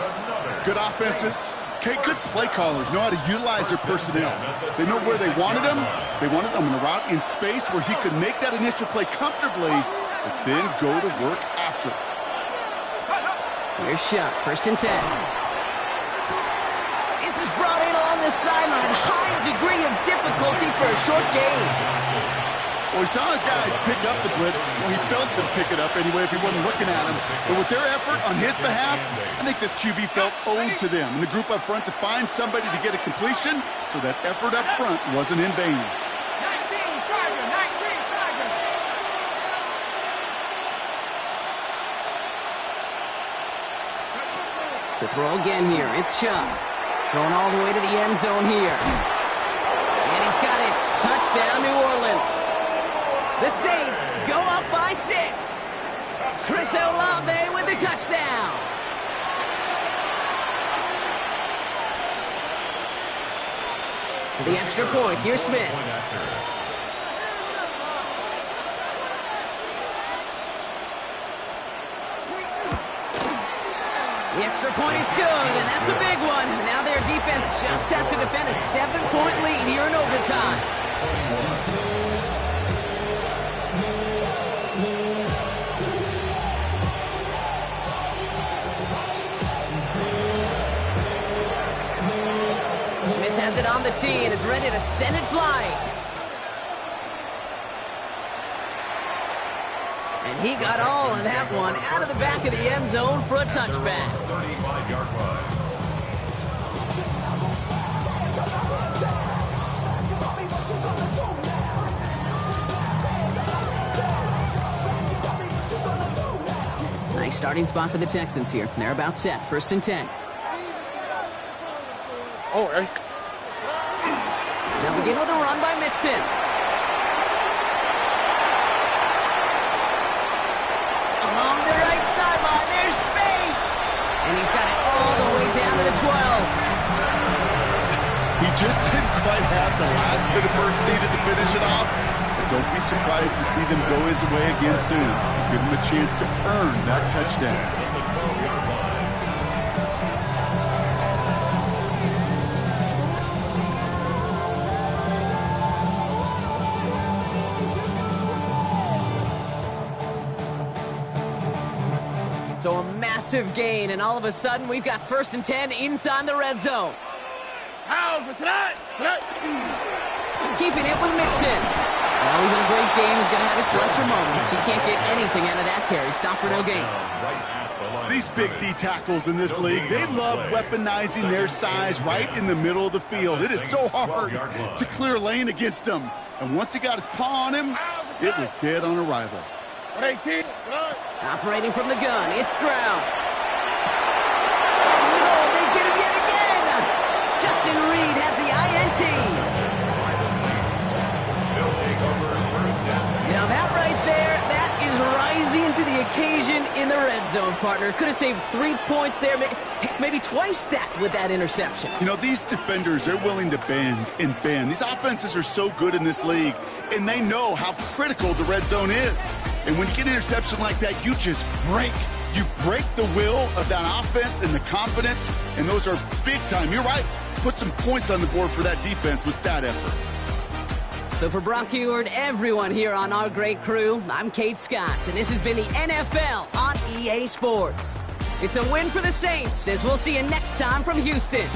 Good offenses. Okay, good play callers know how to utilize their personnel. They know where they wanted him. They wanted him in a route in space where he could make that initial play comfortably, but then go to work after.
Here's Shuck, first and 10. This is brought in along the sideline. High degree of difficulty for a short gain.
Well, he saw his guys pick up the blitz. Well, he felt them pick it up anyway if he wasn't looking at him. But with their effort on his behalf, I think this QB felt owed to them and the group up front to find somebody to get a completion, so that effort up front wasn't in vain.
19 Tiger, 19 Tiger.
To throw again here, it's Shuck. Going all the way to the end zone here. And he's got it. Touchdown, New Orleans. The Saints go up by 6. Chris Olave with the touchdown. The extra point, here's Smith. The extra point is good, and that's a big one. Now their defense just has to defend a 7-point lead here in overtime. Smith has it on the tee, and it's ready to send it flying. And he got all of that one out of the back of the end zone for a touchback.
35-yard line.
Nice starting spot for the Texans here. They're about set. First and 10.
Oh, hey.
They'll begin with a run by Mixon. Along the right sideline, there's space. And he's got it all the way down to the 12.
He just didn't quite have the last bit of burst needed to finish it off. But don't be surprised to see them go his way again soon. Give him a chance to earn that touchdown.
The 12-yard line.
So a massive gain, and all of a sudden we've got first and 10 inside the red zone. Keeping it with Mixon. Well, even a great game is going to have its lesser moments. He can't get anything out of that carry. Stop for no gain.
Right at
These big D tackles in this league, they love weaponizing their size right in the middle of the field. It is so hard to clear lane against them. And once he got his paw on him, it was dead on arrival.
Operating from the gun, it's Stroud. No, they get him yet again. Justin Reed has the INT. Now that right there, that is rising to the occasion in the red zone, partner. Could have saved 3 points there, maybe twice that with that interception.
You know, these defenders, they're willing to bend and bend. These offenses are so good in this league, and they know how critical the red zone is. And when you get an interception like that, you just break. You break the will of that offense and the confidence, and those are big time. You're right. Put some points on the board for that defense with that effort.
So for Brock Eward, everyone here on our great crew, I'm Kate Scott, and this has been the NFL on EA Sports. It's a win for the Saints, as we'll see you next time from Houston.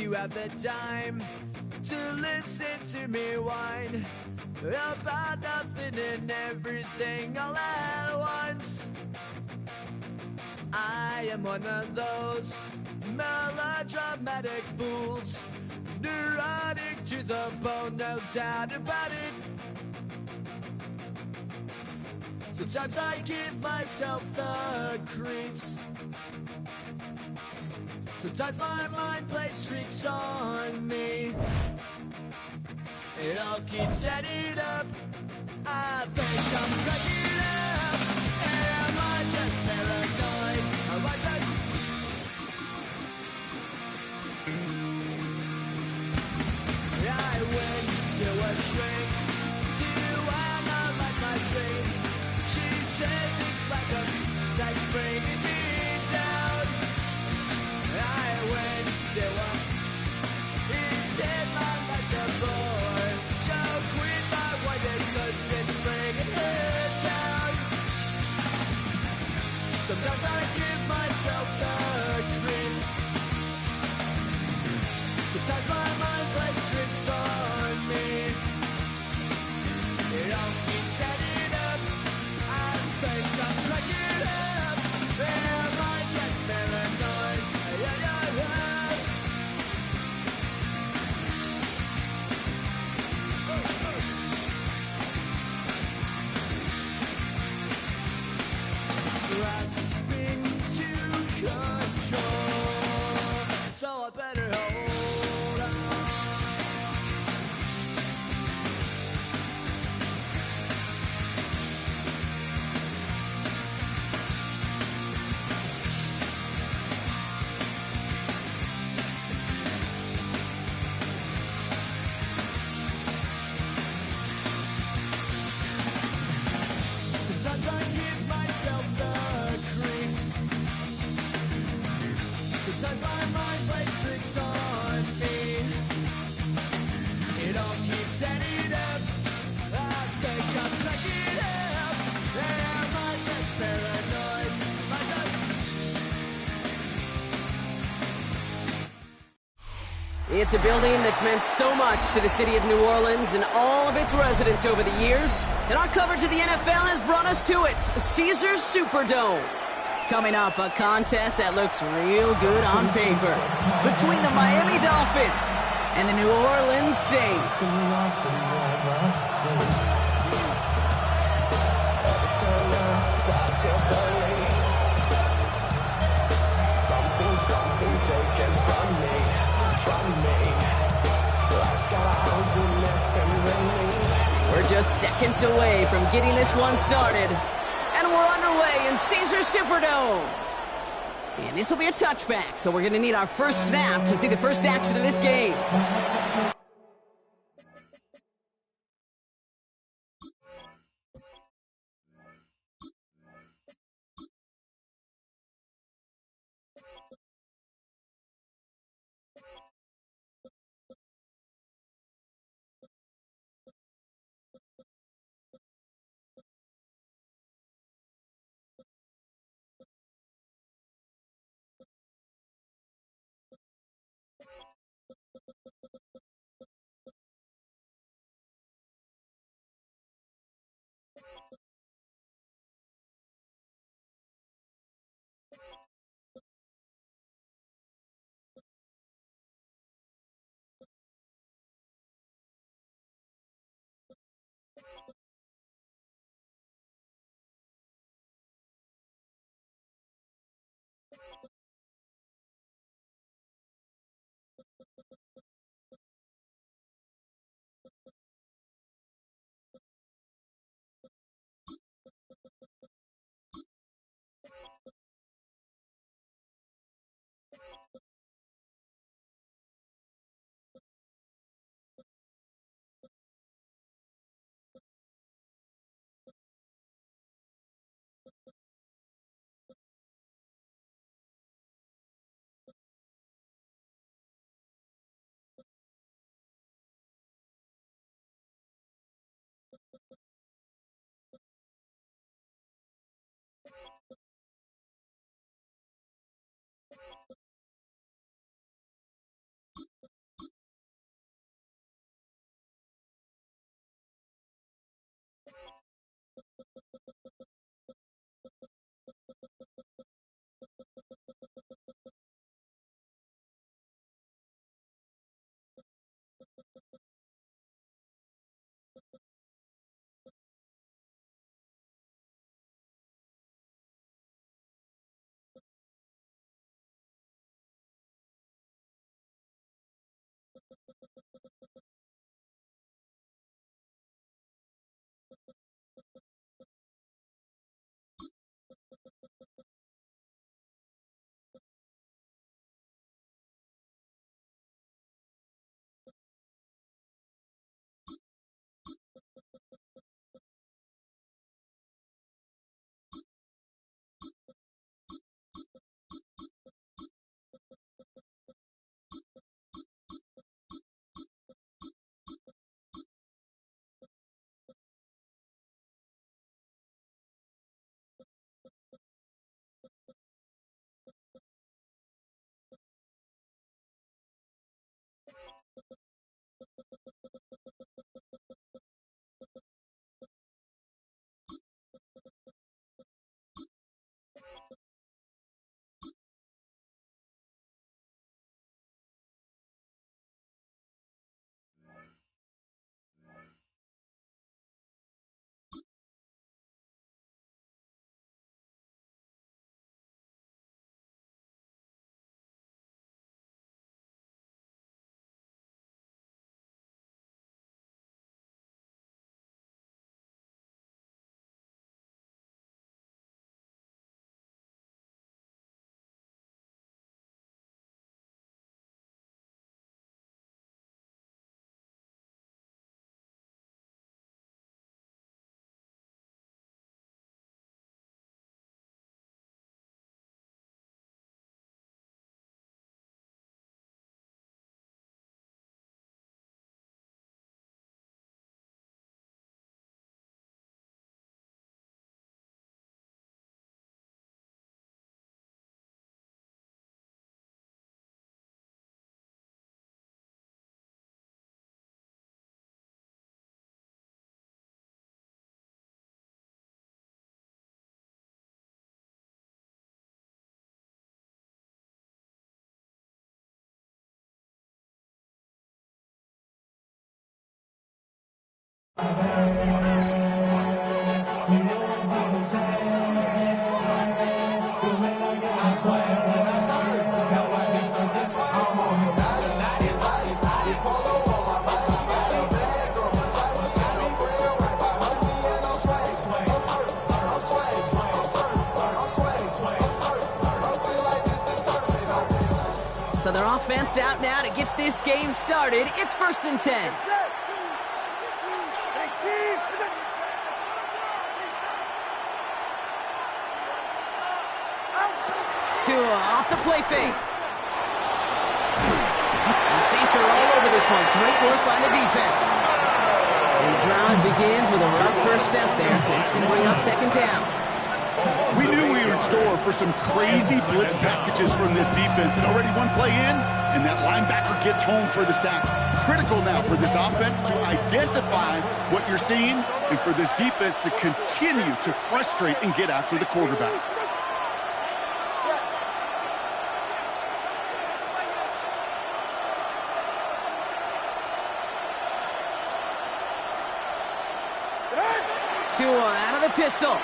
you have the time to listen to me whine about nothing and everything all at once. I am one of those melodramatic fools, neurotic to the bone, no doubt about it. Sometimes I give myself the creeps. Sometimes my mind plays tricks on me. It all keeps adding up. I think I'm cracking up. Am I just paranoid? Am I just... I went to a shrink to analyze my dreams. She says it's like a night's bringing me down. I went to a... He said my life's a bore. So quit my wife because it's bringing her down. Sometimes I give myself the creeps. Sometimes my mind plays tricks on me. It all keeps adding up. I think I'm cracking up. Am I just paranoid? Yeah, yeah, yeah. Grasping to control, so I better hold on. Sometimes I give myself the creeps. Sometimes my mind plays tricks on me. It all keeps adding up. I think I'm cracking up. Am I just paranoid? Am I just...
It's a building that's meant so much to the city of New Orleans and all of its residents over the years. And our coverage of the NFL has brought us to it, Caesars Superdome. Coming up, a contest that looks real good on paper between the Miami Dolphins and the New Orleans Saints.
Something taken from me. Life's gotta always be messing with me.
We're just seconds away from getting this one started. And we're underway in Caesars Superdome. And this will be a touchback, so we're going to need our first snap to see the first action of this game. So their offense out now to get this game started. It's 1st and 10. Tua off the play fake. The Saints are all over this one. Great work by the defense. And the drive begins with a rough first step there. That's going to bring up 2nd down.
We knew we were in store for some crazy blitz packages from this defense, and already one play in, and that linebacker gets home for the sack. Critical now for this offense to identify what you're seeing, and for this defense to continue to frustrate and get after the quarterback.
Tua out of the pistol.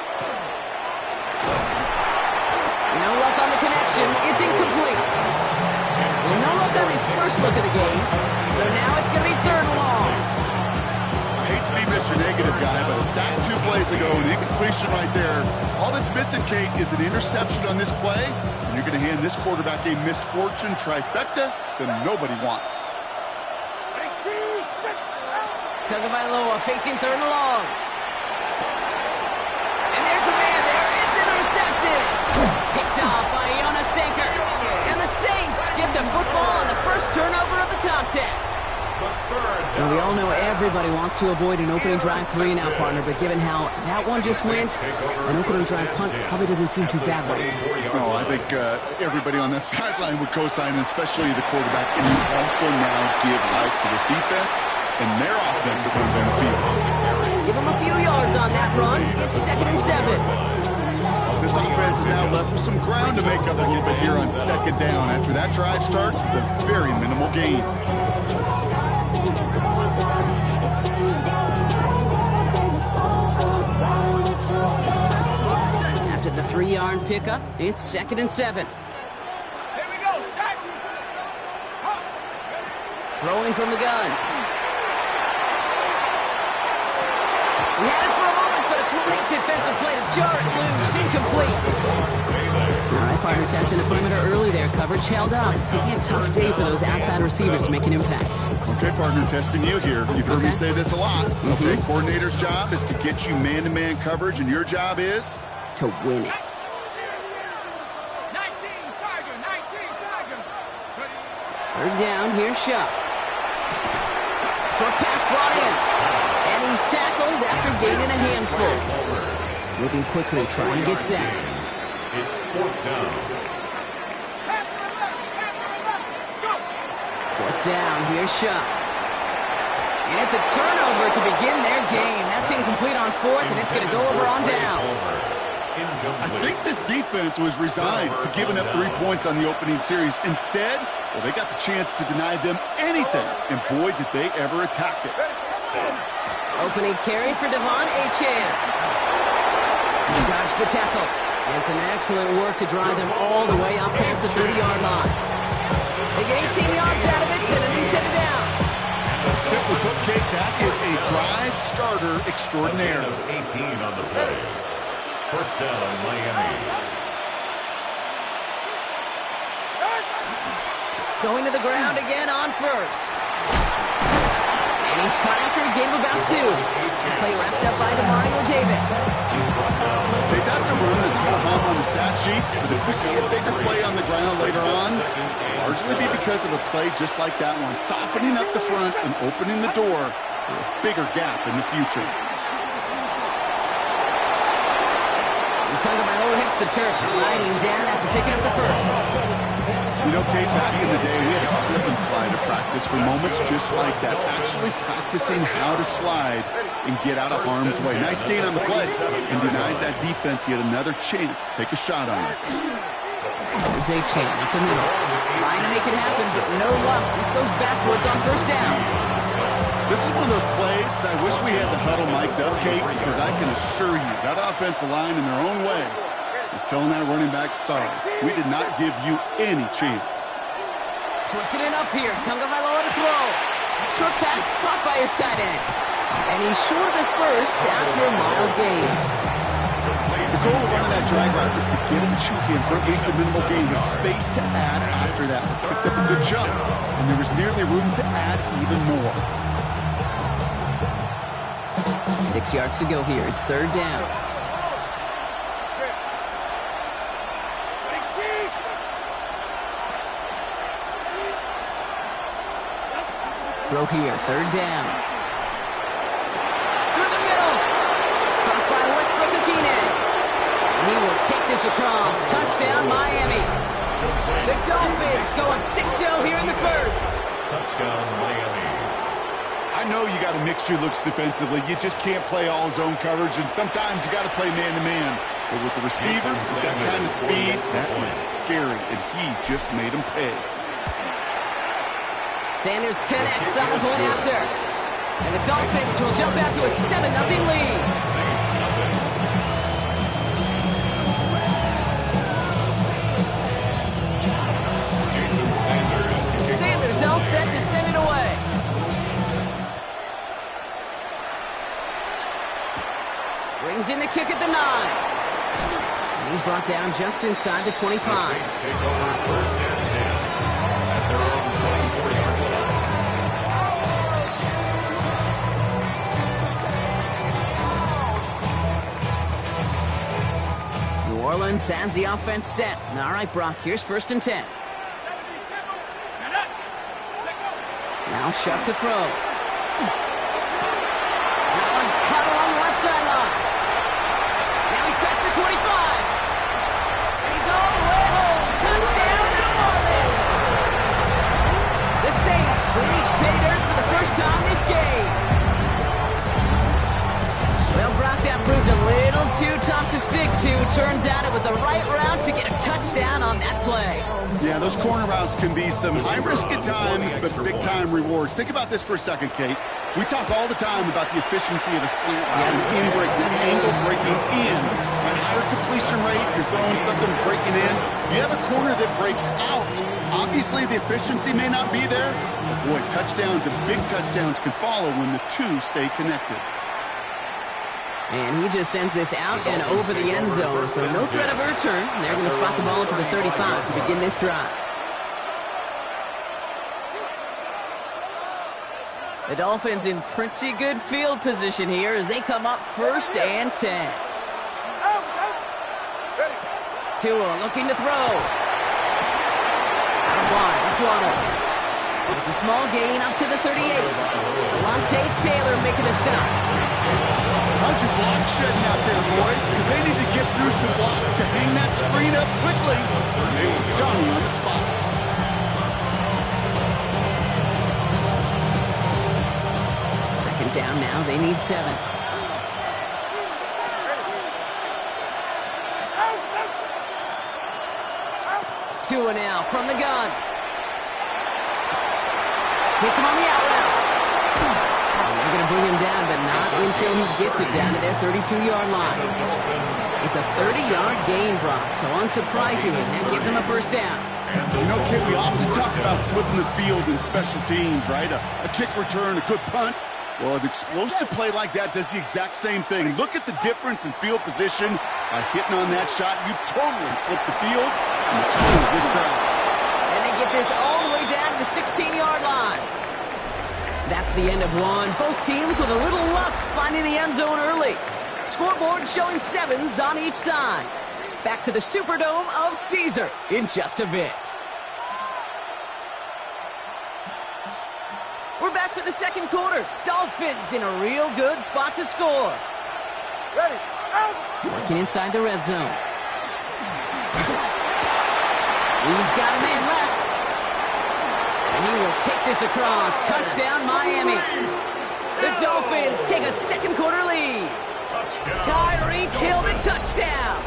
No luck on the connection. It's incomplete. Well, no luck on his first look of the game. So now it's going to be 3rd and long.
I hate to be Mr. Negative guy, but a sack 2 plays ago, an incompletion right there. All that's missing, Kate, is an interception on this play, and you're going to hand this quarterback a misfortune trifecta that nobody wants.
Tagovailoa facing 3rd and long. And there's a man there. It's intercepted. Picked off by Jonas Sanker. And the Saints get the football on the first turnover of the contest. Now, we all know everybody wants to avoid an opening drive 3-and-out, partner, but given how that one just went, an opening drive punt probably doesn't seem too bad right now.
Oh, I think everybody on that sideline would co-sign, especially the quarterback. And you also now give life to this defense and their offense that runs on the field.
Give him a few yards on that run. It's 2nd and 7.
This offense is now left with some ground to make up a little bit here on 2nd down after that drive starts with a very minimal gain.
After the 3-yard pickup, it's 2nd and 7.
Here we go, set.
Throwing from the gun. He had it for a moment, but a great defensive play to jar it loose. Incomplete. All right, partner testing the perimeter early there. Coverage held up. Could be a tough day for those outside receivers to make an impact.
Okay, partner, testing you here. You've heard me say this a lot. Okay, coordinator's job is to get you man-to-man coverage, and your job is?
To win it.
19, Tiger, 19, Tiger.
3rd down, here's Shuck. Short pass brought in. And he's tackled after gaining a handful. Moving quickly, trying to get set.
It's 4th down.
4th down, here's Shuck. And it's a turnover to begin their game. That's incomplete on 4th, and it's going to go over on downs.
I think this defense was resigned to giving up 3 points on the opening series. Instead, well, they got the chance to deny them anything, and boy, did they ever attack it.
Opening carry for Devon Achane. He dodged the tackle. And some excellent work to drive them all the way up past the 30-yard line. They get 18 yards out of it, and a new set of downs.
Simply put, Kate, that is a drive starter extraordinaire.
18 on the play. 1st down, Miami.
Going to the ground again on 1st. And he's caught after a gain of about 2. The play wrapped up by DeMario Davis.
Hey, that's a room that's going to hum on the stat sheet, but if we see a bigger play on the ground later on, largely be because of a play just like that one, softening up the front and opening the door for a bigger gap in the future.
Tagovailoa hits the turf, sliding down after picking up the 1st.
You know, Kate, back in the day, we had a slip and slide to practice for moments just like that, actually practicing how to slide and get out of harm's way. Nice gain on the play, and denied that defense yet another chance to take a shot on it.
There's Achane at the middle, trying to make it happen, but no luck. This goes backwards on 1st down.
This is one of those plays that I wish we had the huddle mic'd up, Kate, because I can assure you that offensive line in their own way is telling that running back, sorry, we did not give you any chance.
Switching it up here, Tagovailoa to throw. Short pass caught by his tight end. And he's short of the 1st after a mild gain.
The goal of running that drag route is to get him cheeky for at least a minimal gain with space to add after that. We picked up a good jump, and there was nearly room to add even more.
6 yards to go here. It's 3rd down. Throw here. 3rd down. Through the middle. Caught by Westbrook-Akine. He will take this across. Touchdown, Miami. The Dolphins going 6-0 here in the 1st.
Touchdown, Miami.
I know you got to mix your looks defensively. You just can't play all zone coverage, and sometimes you got to play man-to-man. But with the receiver, with that kind of speed, that was scary, and he just made him pay.
Sanders connects on the point after. And the Dolphins will jump out to a 7-0 lead. Sanders all set to send it away. Brings in the kick at the 9. And he's brought down just inside the 25.
The Saints take over 1st and 10 at their own 24-yard line.
New Orleans has the offense set. All right, Brock, here's 1st and 10. Now Shuck to throw. That one's cut along the left sideline. Now he's past the 25. And he's all the way home. Touchdown, New Orleans. The Saints reach pay dirt for the first time this game. stick to. Turns out it was the right route to get a touchdown on that play.
Yeah, those corner routes can be some high risk at times, but big time rewards. Think about this for a second, Kate. We talk all the time about the efficiency of a slant route, in breaking, an angle breaking in. A higher completion rate, you're throwing something breaking in. You have a corner that breaks out. Obviously, the efficiency may not be there, but boy, touchdowns and big touchdowns can follow when the two stay connected.
And he just sends this out and over the end zone, so no threat of a return. They're going to spot the ball up to the 35 to begin this drive. The Dolphins in pretty good field position here as they come up 1st and 10. Tua looking to throw. Out wide, it's Waddle. It's a small gain up to the 38. Alontae Taylor making a stop.
How's your block shedding out there, boys? Because they need to get through some blocks to hang that screen up quickly. Johnny on the spot.
Second down now, they need 7. Tua now from the gun. Hits him on the out route. They're going to bring him down, but not until he gets it down to their 32-yard line. It's a 30-yard gain, Brock, so unsurprisingly, that gives him a 1st down.
You know, Kid, we often talk about flipping the field in special teams, right? A kick return, a good punt. Well, an explosive play like that does the exact same thing. Look at the difference in field position. By hitting on that shot, you've totally flipped the field and the tone of this drive.
And they get this all the way down to the 16-yard line. That's the end of one. Both teams with a little luck finding the end zone early. Scoreboard showing 7s on each side. Back to the Superdome of Caesar in just a bit. We're back for the second quarter. Dolphins in a real good spot to score.
Ready, out!
Working inside the red zone. He's got a man left. And he will take this across. Touchdown, Miami. The Dolphins take a second quarter lead. Tyreek Hill the touchdown.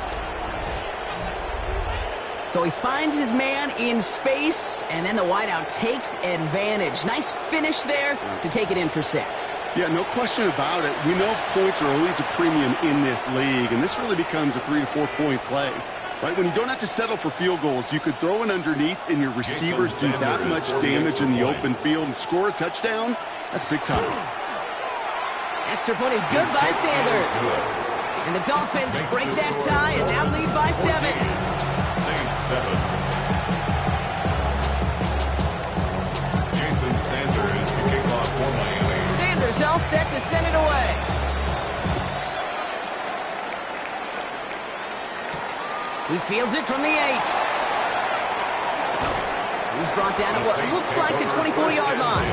So he finds his man in space, and then the wideout takes advantage. Nice finish there to take it in for 6.
Yeah, no question about it. We know points are always a premium in this league, and this really becomes a 3 to 4 point play. Right, when you don't have to settle for field goals, you could throw it underneath and your receivers do that much damage in the open field and score a touchdown. That's big time.
Extra point is good by Sanders. And the Dolphins break that tie and now lead by 7.
Saints 7. Jason Sanders to kick off for Miami.
Sanders all set to send it away. He fields it from the 8. He's brought down at what looks like the 24-yard line.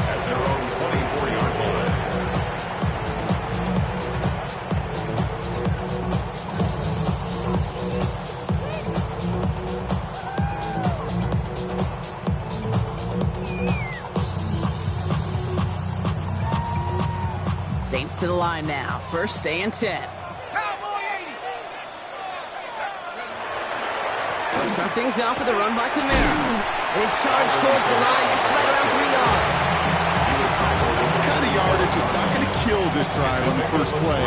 At their own 24-yard line.
Saints to the line now. 1st and 10. Start things off with a run by Kamara. His charge towards the line. It's right around 3 yards.
It's the kind of yardage that's not going to kill this drive on the first play,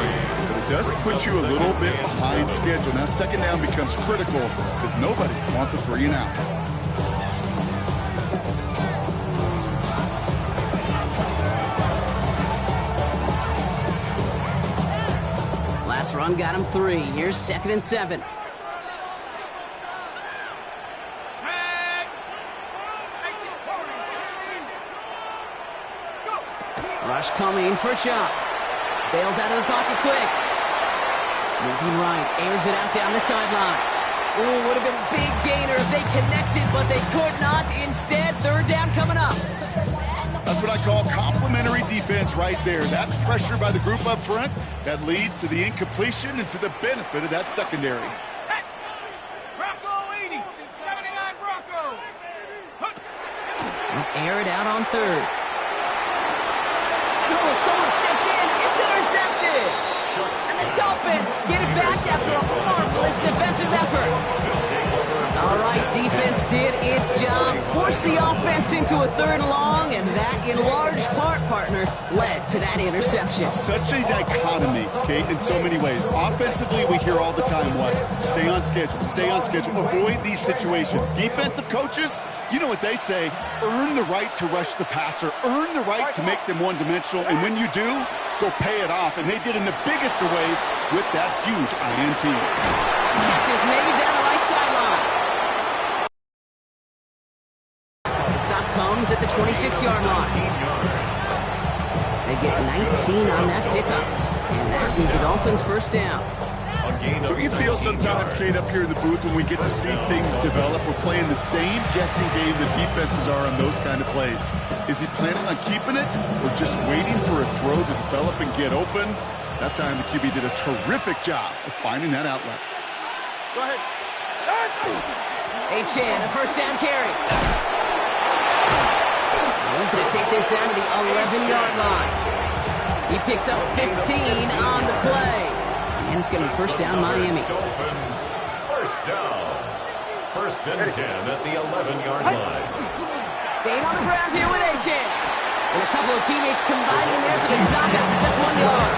but it does put you a little bit behind schedule. Now second down becomes critical because nobody wants a 3 and out.
Last run got him 3. Here's 2nd and 7. Rush coming for Shock. Bails out of the pocket quick. Moving right, airs it out down the sideline. Ooh, would have been a big gainer if they connected, but they could not. Instead, 3rd down coming up.
That's what I call complimentary defense right there. That pressure by the group up front, that leads to the incompletion and to the benefit of that secondary.
Bronco 80, 79 Bronco.
Air it out on 3rd. Oh, someone stepped in. It's intercepted. And the Dolphins get it back after a marvelous defensive effort. All right, defense did its job, forced the offense into a 3rd and long, and that, in large part, partner, led to that interception.
Such a dichotomy, Kate, in so many ways. Offensively, we hear all the time, what? Stay on schedule, avoid these situations. Defensive coaches, you know what they say, earn the right to rush the passer, earn the right to make them one-dimensional, and when you do, go pay it off. And they did in the biggest of ways with that huge INT.
Catch is made down the right sideline. The stop comes at the 26-yard line. They get 19 on that pickup, and that is the Dolphins' first down.
Don't you feel sometimes, Kate, up here in the booth when we get to see things develop, we're playing the same guessing game the defenses are on those kind of plays? Is he planning on keeping it or just waiting for a throw to develop and get open? That time the QB did a terrific job of finding that outlet.
Go ahead.
Chan, a first down carry. He's going to take this down to the 11-yard line. He picks up 15 on the play. And it's going to be first down, Miami.
Dolphins, first down. 1st and 10 at the 11-yard line.
Staying on the ground here with Chan. And a couple of teammates combining there for the stop after just 1 yard.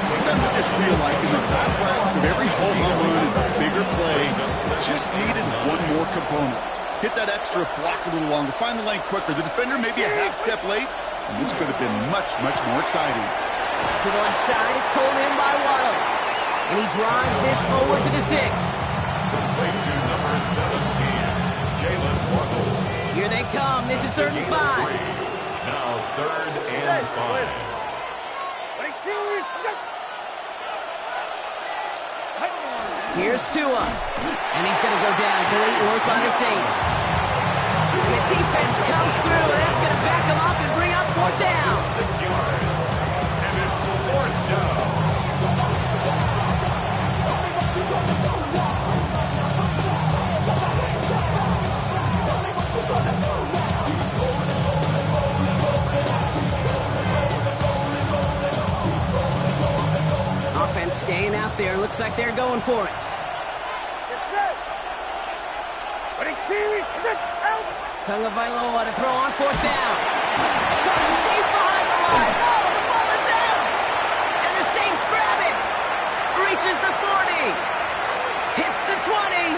Sometimes just feel like in the background of every home run is a bigger play. Just needed one more component. Hit that extra block a little longer. Find the lane quicker. The defender may be a half step late. And this could have been much, much more exciting.
To the left side, it's pulled in by Waddle. And he drives this forward to the 6.
Play to number 17, Jalen Waddle.
Here they come. This is 3rd and 5.
Now 3rd and 5.
Here's Tua. And he's going to go down. Great work by the Saints. And the defense comes through. And that's going to back them up and bring up 4th down.
6 yards. And it's 4th down.
Offense staying out there. Looks like they're going for it. Tagovailoa to throw on 4th down. Coming deep behind the line. Oh, the ball is out. And the Saints grab it. Reaches the 40. Hits the 20.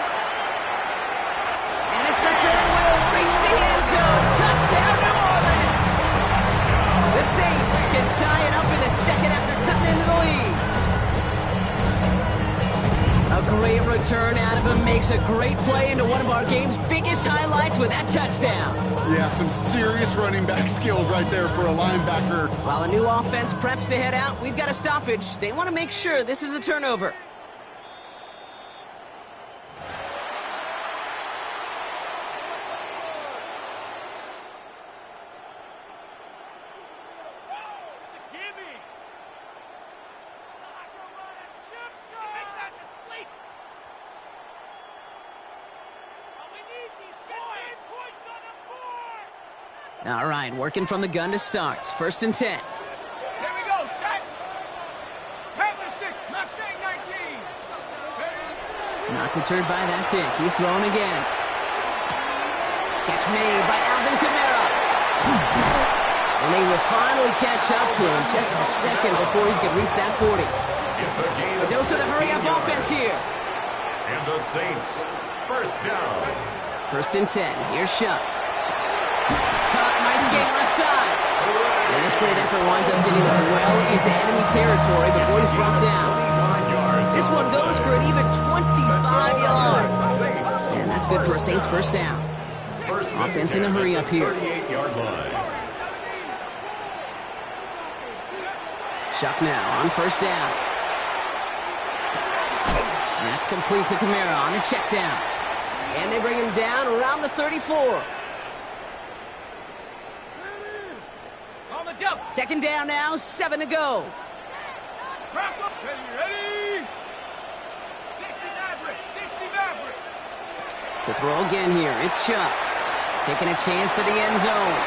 And this return will reach the end zone. Touchdown, New Orleans. The Saints can tie it up in the 2nd after cutting into the lead. A great return out of him, makes a great play into one of our game's biggest highlights with that touchdown.
Yeah, some serious running back skills right there for a linebacker.
While a new offense preps to head out, we've got a stoppage. They want to make sure this is a turnover. All right, working from the gun to start. 1st and 10.
Here we go, set. Panther 6, Mustang 19.
Not deterred by that pick. He's thrown again. Catch made by Alvin Kamara. And they will finally catch up to him just a second before he could reach that 40. A dose of the hurry-up offense here.
And the Saints, first down.
1st and 10. Here's Shuck. Caught, nice game left side. And this great effort winds up getting him well into enemy territory before he's brought down. This one goes for an even 25 yards. And that's good for a Saints first down. Offense in a hurry up here. Shuck now on 1st down. And that's complete to Kamara on the check down. And they bring him down around the 34. 2nd down now, 7 to go.
Ready? 60 Maverick, 60 Maverick.
To throw again here, it's Shuck. Taking a chance to the end zone.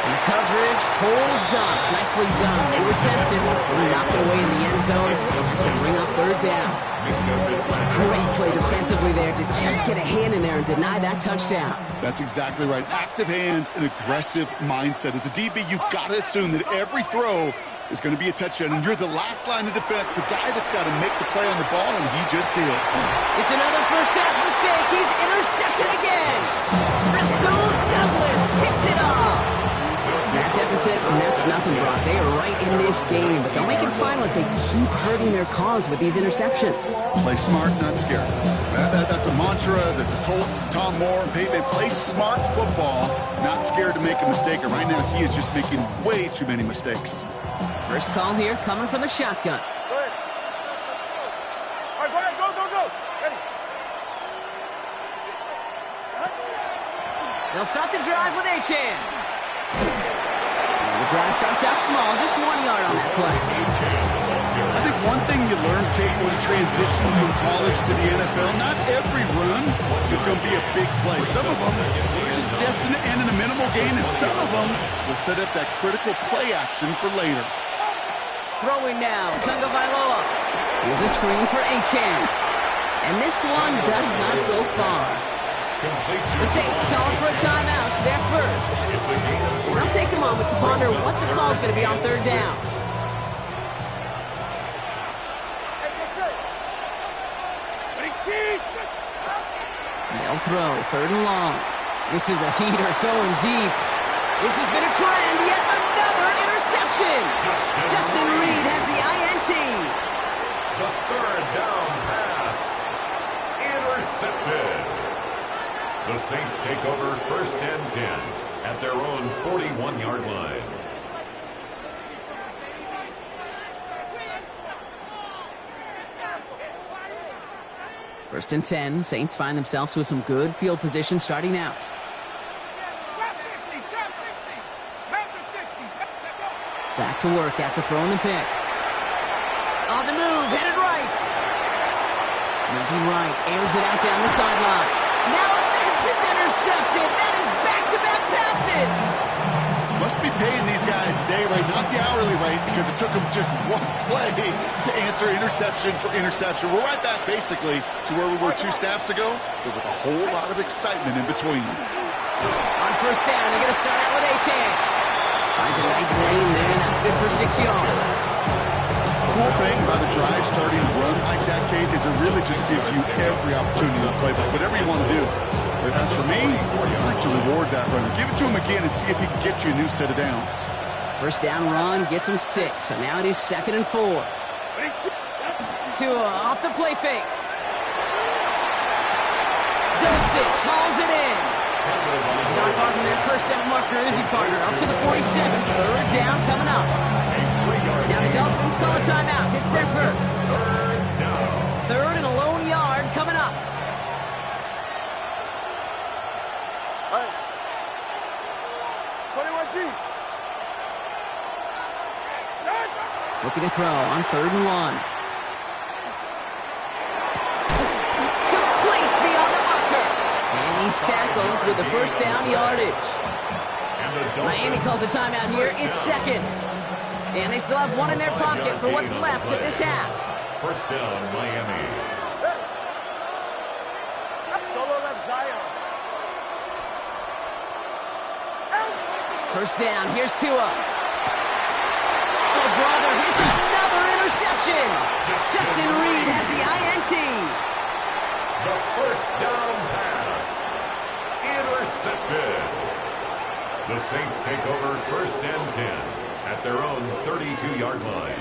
And the coverage holds up. Nicely done. They were tested. They knocked it away in the end zone. That's going to bring up third down. Great play defensively there to just get a hand in there and deny that touchdown.
That's exactly right. Active hands and aggressive mindset. As a DB, you've got to assume that every throw is going to be a touchdown, and you're the last line of defense, the guy that's got to make the play on the ball, and he just did.
It's another first half mistake. He's intercepted again. Rasul Douglas picks it up. That deficit, and that's nothing, Brock. They are right in this game, but they'll make it final if they keep hurting their cause with these interceptions.
Play smart, not scared. That's a mantra that the Colts, Tom Moore, and Peyton play smart football, not scared to make a mistake. And right now, he is just making way too many mistakes.
First call here coming from the shotgun.
Go ahead. All right, go ahead. Go. Ready.
They'll start the drive with Achane. The drive starts out small, just 1 yard on that play.
I think one thing you learn, Kate, when you transition from college to the NFL, not every run is going to be a big play. Some of them are just destined to end in a minimal gain, and some of them will set up that critical play action for later.
Throwing now, Tunga Vailoa. Here's a screen for Achane. And this one does not go far. The Saints calling for a timeout. They're first. And they'll take a moment to ponder what the call is going to be on third down. They'll throw third and long. This is a heater going deep. This has been a trend. Yet another interception. Justin Reed has the INT.
The third down pass. Intercepted. The Saints take over first and 10 at their own 41-yard line.
First and 10, Saints find themselves with some good field position starting out.
Chop 60, Madden 60.
Back to work after throwing the pick. On the move, headed right. Moving right, airs it out down the sideline. Now this is intercepted. That is back-to-back passes.
Must be paying these guys day rate, not the hourly rate, because it took them just one play to answer interception for interception. We're right back, basically, to where we were 2 snaps ago, but with a whole lot of excitement in between.
On first down, they're going to start out with Achane. Finds a nice lane there, and that's good for 6 yards.
The cool thing about a drive starting a run like that, Kate, is it really just gives you every opportunity to play whatever you want to do. But as for me, I like to reward that runner. Give it to him again and see if he can get you a new set of downs.
First down run gets him 6, so now it is 2nd and 4. Tua off the play fake. Dulcich hauls it in. He's not far from that first down marker, is he, partner? Up to the 47. Third down coming up. Now the Dolphins call a timeout. It's their first. Third and a lone yard coming up.
All right. 21G.
Looking to throw on 3rd and 1. Complete beyond the marker. And he's tackled with the first down yardage. Miami calls a timeout here. It's 2nd. And they still have 1 in their pocket for what's left of this half.
First down, Miami.
Solo left Zion.
First down, here's Tua. Oh, brother, hits another interception. Justin Reed has the INT.
The first down pass. Intercepted. The Saints take over first and 10 at their own 32-yard line.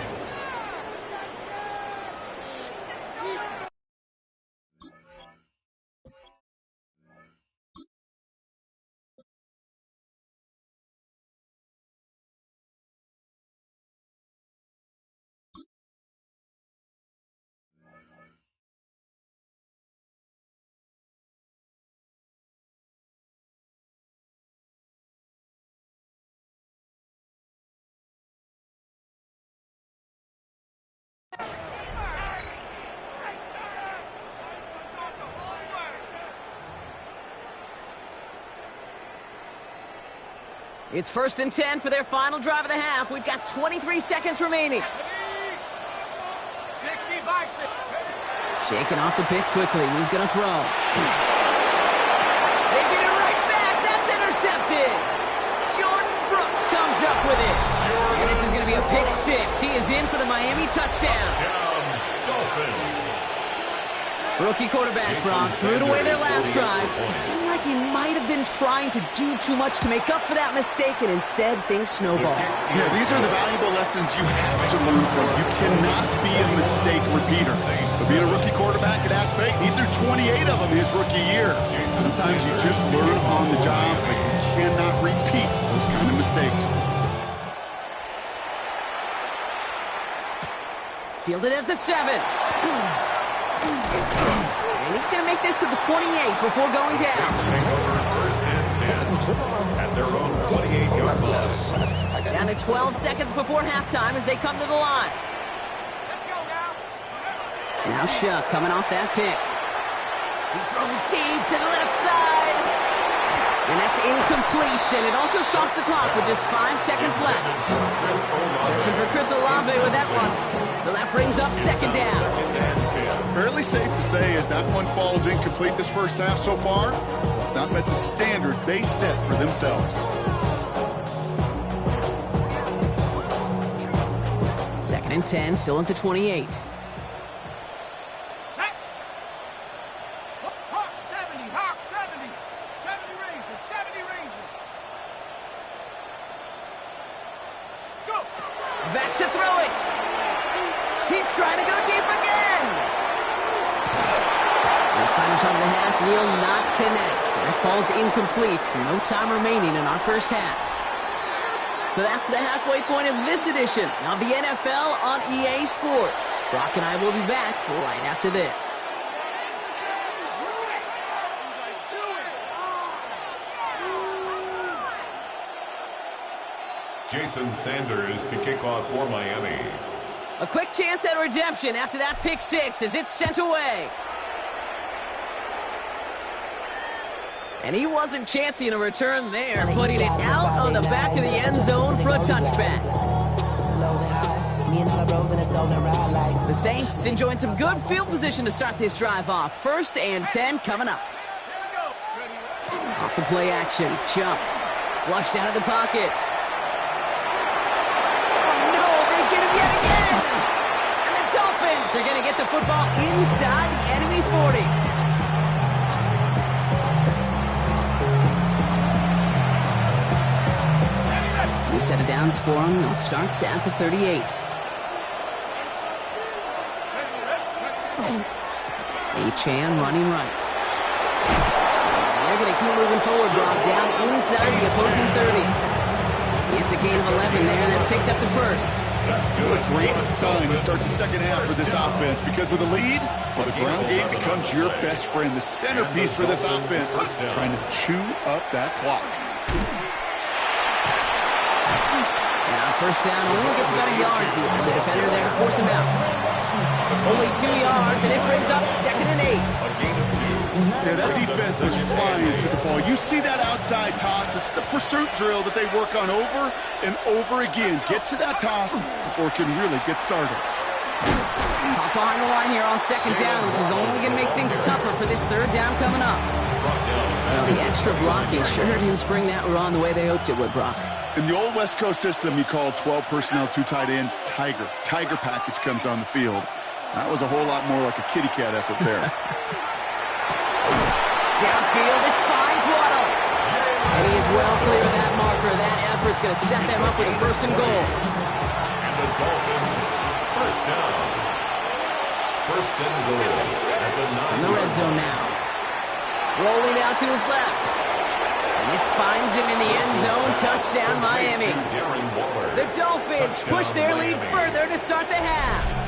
It's 1st and 10 for their final drive of the half. We've got 23 seconds remaining.
60 by 6.
Shaking off the pick quickly. He's going to throw. They get it right back. That's intercepted. Jordan Brooks comes up with it. And this is going to be a pick 6. He is in for the Miami touchdown.
Dolphins.
Rookie quarterback Croc threw it away their last drive. It seemed like he might have been trying to do too much to make up for that mistake, and instead things snowballed.
Yeah, these are the valuable lessons you have to learn from. You cannot be a mistake repeater. But being a rookie quarterback at App State, he threw 28 of them his rookie year. Sometimes you just learn on the job, but you cannot repeat those kind of mistakes.
Fielded at the 7. And he's going to make this to the 28 before going down.
First and 10 at their own 28-yard line.
Down to 12 seconds before halftime as they come to the line.
Let's go now.
Now Shuck coming off that pick. He's throwing deep to the left side. And that's incomplete, and it also stops the clock with just 5 seconds left. Searching for Chris Olave with that one. So that brings up 2nd down.
Fairly safe to say as that one falls incomplete this first half so far, it's not met the standard they set for themselves.
2nd and 10, still at the 28.
Hawk 70, Hawk 70. 70 Ranger, 70 Ranger. Go.
Back to throw it. He's trying to go deep again. This final shot of the half will not connect. That falls incomplete. No time remaining in our first half. So that's the halfway point of this edition of the NFL on EA Sports. Brock and I will be back right after this.
Jason Sanders to kick off for Miami.
A quick chance at redemption after that pick 6 as it's sent away. And he wasn't chancing a return there, putting it out on the back of the end zone for a touchback. The Saints enjoying some good field position to start this drive off. 1st and 10 coming up. Off the play action, Chuck flushed out of the pocket. They're going to get the football inside the enemy 40. New set of downs for them. They'll start at the 38. Achan running right. And they're going to keep moving forward, Brock, down inside the opposing 30. It's a gain of 11 there. That picks up the 1st.
What a great sign to start the second half for this offense, because with a lead, well, the ground game becomes your best friend, the centerpiece for this offense, trying to chew up that clock.
And on 1st down, only gets about a yard here. The defender there to force him out. Only 2 yards, and it brings up 2nd and 8.
Yeah, that defense was flying to the ball. You see that outside toss. It's a pursuit drill that they work on over and over again. Get to that toss before it can really get started.
Pop behind the line here on 2nd down, which is only going to make things tougher for this 3rd down coming up. Well, the extra blocking sure didn't spring that run the way they hoped it would, Brock.
In the old West Coast system, you called 12 personnel, 2 tight ends, Tiger. Tiger package comes on the field. That was a whole lot more like a kitty cat effort there.
Downfield, this finds Waddle. And he is well clear of that marker. That effort's going to set them up with a 1st and goal.
And the Dolphins, 1st down. 1st and goal at the 9.
In the red zone now. Rolling out to his left. And this finds him in the end zone. Touchdown, Miami. The Dolphins push their lead further to start the half.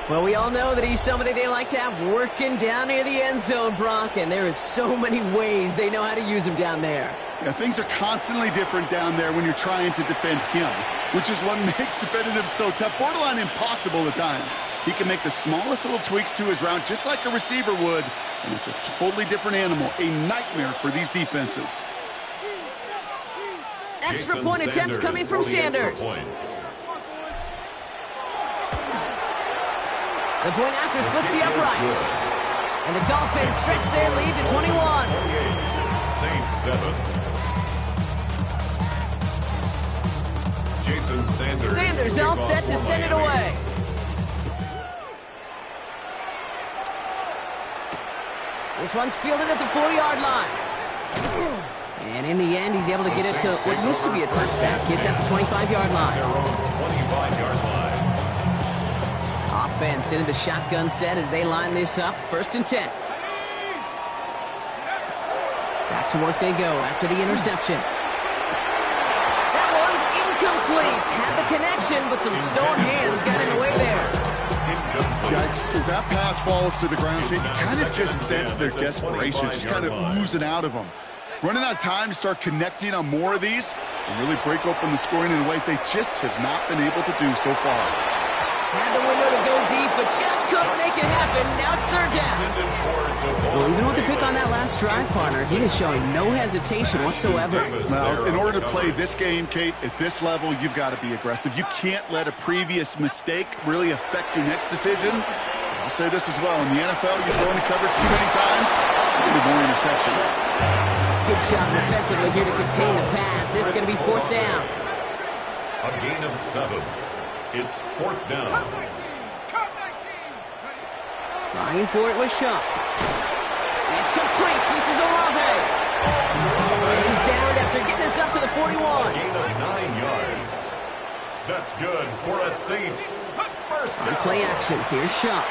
Well, we all know that he's somebody they like to have working down near the end zone, Brock, and there is so many ways they know how to use him down there.
Yeah, things are constantly different down there when you're trying to defend him, which is what makes defending him so tough, borderline impossible at times. He can make the smallest little tweaks to his route just like a receiver would, and it's a totally different animal, a nightmare for these defenses.
extra point attempt coming from Sanders. The point after splits the uprights. And the Dolphins stretch their lead to 21.
Saints 7. Jason Sanders.
Sanders all set to send it away. This one's fielded at the 4-yard line. And in the end, he's able to get it to what used to be a touchback. It's at the 25-yard line.
25-yard line.
Offense into the shotgun set as they line this up. 1st and 10. Back to work they go after the interception. That one's incomplete. Had the connection, but some stone hands got in the way there.
Yikes, as that pass falls to the ground, you kind of just sense their desperation, just kind of oozing out of them. Running out of time to start connecting on more of these and really break open the scoring in a way they just have not been able to do so far.
Had the window to go deep, but just couldn't make it happen. Now it's 3rd down. Well, even with the pick on that last drive, partner, he is showing no hesitation whatsoever.
Now, in order to play this game, Kate, at this level, you've got to be aggressive. You can't let a previous mistake really affect your next decision. I'll say this as well. In the NFL, you throw into coverage too many times, you need more interceptions.
Good job defensively here to contain the pass. This is going to be 4th down.
A gain of 7. It's 4th down.
Trying for it with Shuck. It's complete. This is Olave. He's down after getting this up to the 41.
A gain of 9 yards. That's good for a Saints. First down.
Play action. Here's Shuck.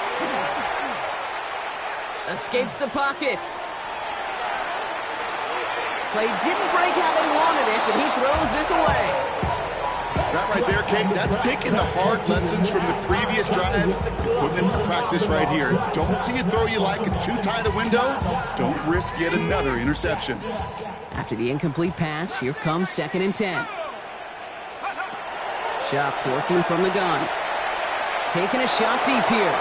Escapes the pocket. Play didn't break how they wanted it, and he throws this away.
That right there, Kate, that's taking the hard lessons from the previous drive and putting into practice right here. Don't see a throw you like, it's too tight a window. Don't risk yet another interception.
After the incomplete pass, here comes 2nd and 10. Shuck working from the gun. Taking a shot deep here.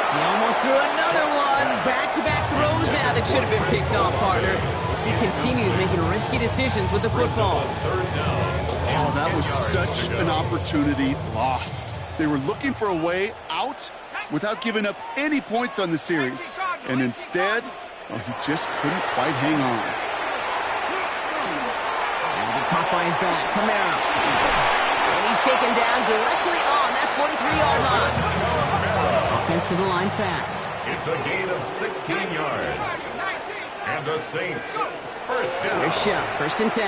He almost threw another one. Back-to-back throws now that should have been picked off, partner. As he continues making risky decisions with the football.
Oh, that was such an opportunity lost. They were looking for a way out without giving up any points on the series. And instead, he just couldn't quite hang on.
And he caught by his back. Kamara. And he's taken down directly on that 43-yard line. Offense to the line fast.
It's a gain of 16 yards. And the Saints, 1st down.
Here's Shuck, 1st and 10.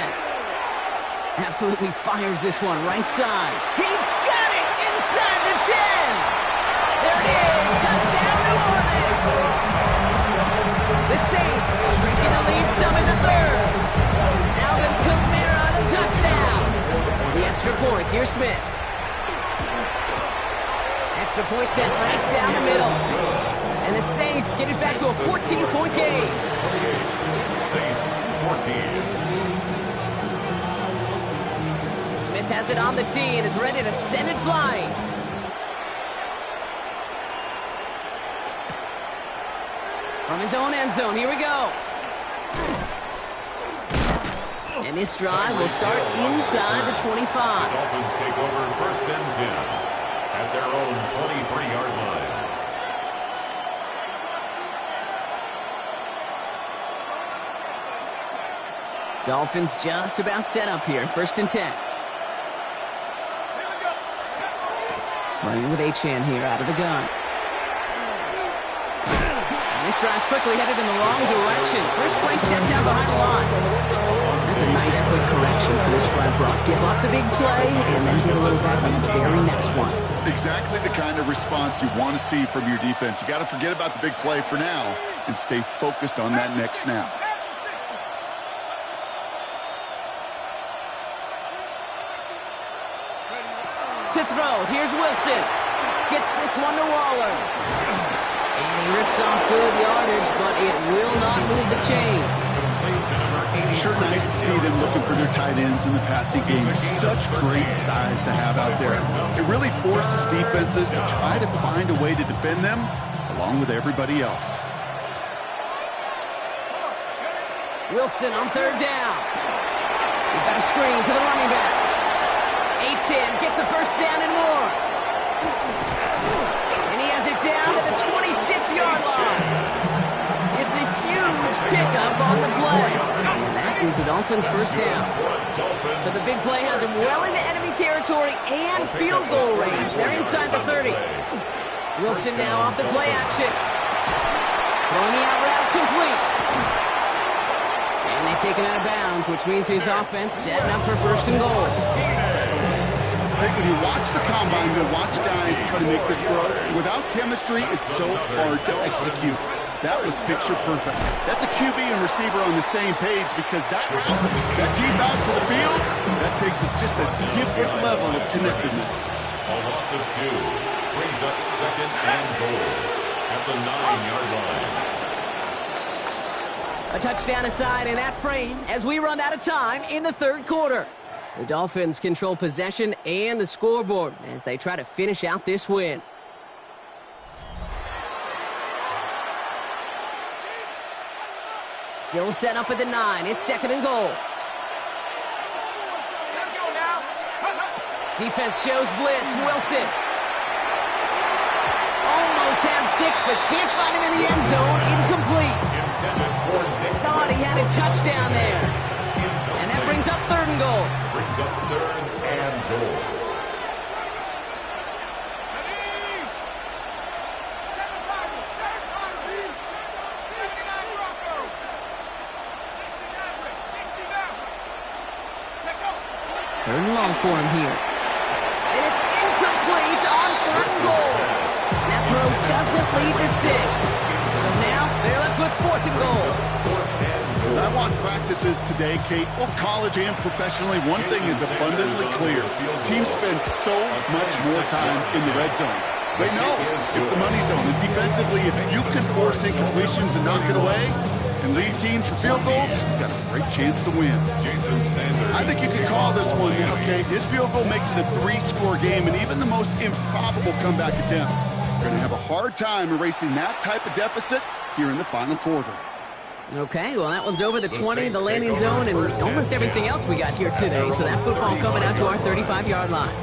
Absolutely fires this one right side. He's got it inside the 10. There it is. Touchdown, New Orleans. The Saints shrinking the lead some in the 3rd. Alvin Kamara the touchdown. The extra point. Here's Smith. Extra point set right down the middle. And the Saints get it back to a 14-point game.
Saints, 14.
Smith has it on the tee, and it's ready to send it flying. From his own end zone, here we go. And this drive will start inside the 25.
The Dolphins take over 1st and 10 at their own 23-yard line.
Dolphins just about set up here. 1st and 10. Running with Achane here out of the gun. And this drive's quickly headed in the wrong direction. First play set down behind the line. That's a nice quick correction for this front block. Give up the big play and then get a little back on the very next one.
Exactly the kind of response you want to see from your defense. You got to forget about the big play for now and stay focused on that next snap.
To throw, here's Wilson. Gets this one to Waller. And he rips off good yardage, but it will not move the chains.
Sure nice to see them looking for their tight ends in the passing game. Such great size to have out there. It really forces defenses to try to find a way to defend them along with everybody else.
Wilson on 3rd down. We've got a screen to the running back. Achan gets a first down and more. And he has it down at the 26-yard line. It's a huge pickup on the play. And that is the Dolphins' first down. So the big play has him well into enemy territory and field goal range. They're inside the 30. Wilson now off the play action. Throwing the out route complete. And they take him out of bounds, which means his offense setting up for first and goal.
When you watch the combine, you watch guys try to make this throw. Without chemistry, it's so hard to execute. That was picture perfect. That's a QB and receiver on the same page because that route, that deep out to the field, that takes it just a different level of connectedness.
A loss of 2 brings up second and goal at the 9-yard line.
A touchdown aside in that frame as we run out of time in the third quarter. The Dolphins control possession and the scoreboard as they try to finish out this win. Still set up at the 9. It's second and goal.
Let's go now.
Defense shows blitz. Wilson. Almost had 6, but can't find him in the end zone. Incomplete. Thought he had a touchdown there. And that brings up third and goal.
Brings up third and goal.
Third and long for him here. And it's incomplete on third and goal. That throw doesn't lead to 6. So now they're left with fourth and goal.
As I watch practices today, Kate, both college and professionally, one thing is abundantly clear. Teams spend so much more time in the red zone. They know it's the money zone. And defensively, if you can force incompletions and knock it away and lead teams for field goals, you've got a great chance to win. I think you can call this one now, Kate. His field goal makes it a 3-score game, and even the most improbable comeback attempts are going to have a hard time erasing that type of deficit here in the final quarter.
Okay, well, that one's over the 20, the landing zone, and almost everything else we got here today. So that football coming out to our 35-yard line.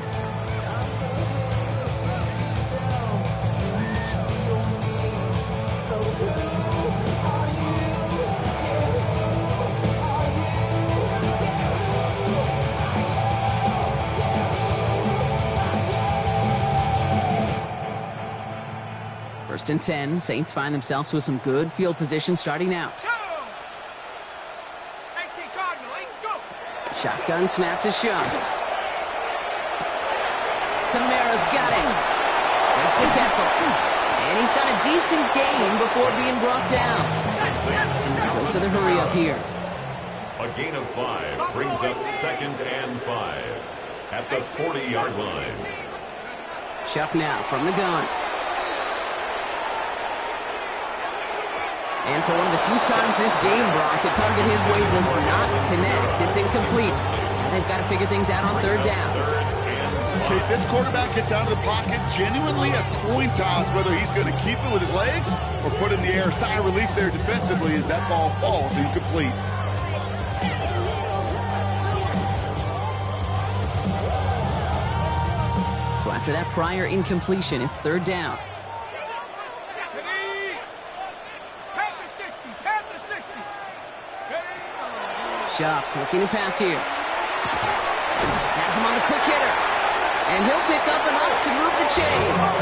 First and 10, Saints find themselves with some good field position starting out. Shotgun snap to Shuck. Kamara's got it. Breaks the tackle. And he's got a decent gain before being brought down. Goes to the hurry up here.
A gain of 5 brings up second and 5 at the 40-yard line.
Shuck now from the gun. And for one of the few times this game, Brock, the target his way does not connect. It's incomplete. And they've got to figure things out on third down.
Okay, this quarterback gets out of the pocket, genuinely a coin toss whether he's going to keep it with his legs or put it in the air. Sigh of relief there defensively as that ball falls incomplete.
So after that prior incompletion, it's third down. Shuck looking to pass here. Has him on the quick hitter. And he'll pick up enough to move the chains.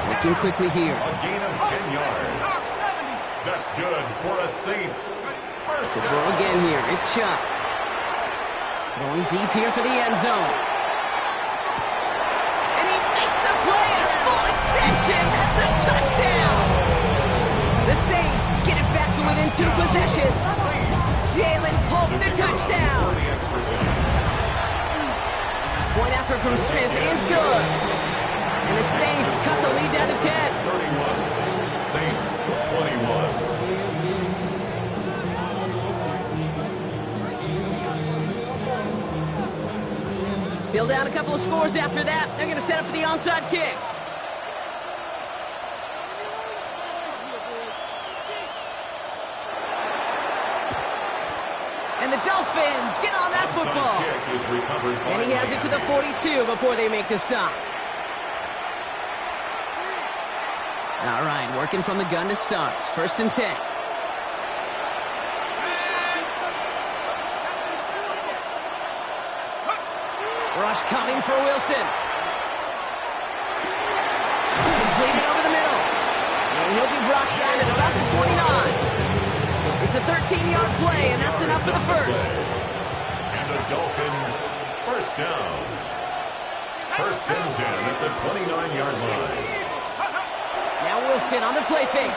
Looking quickly here.
A gain of 10 yards. That's good for the Saints.
To throw again here. It's Shuck. Going deep here for the end zone. And he makes the play at full extension. That's a touchdown. The Saints get it back to within 2 possessions. Jalen Polk, the touchdown. Point effort from Smith is good. And the Saints cut the lead down to 10.
31. Saints 21.
Still down a couple of scores after that. They're going to set up for the onside kick. And the Dolphins get on that football.
Kick is recovered by
And he has it to the 42 before they make the stop. All right, working from the gun to start. 1st and 10. Rush coming for Wilson. Completed over the middle. And he'll be brought down at about the 29. It's a 13-yard play, and that's enough for the first.
And the Dolphins, first down. 1st and 10 at the 29-yard line.
Now Wilson on the play fake.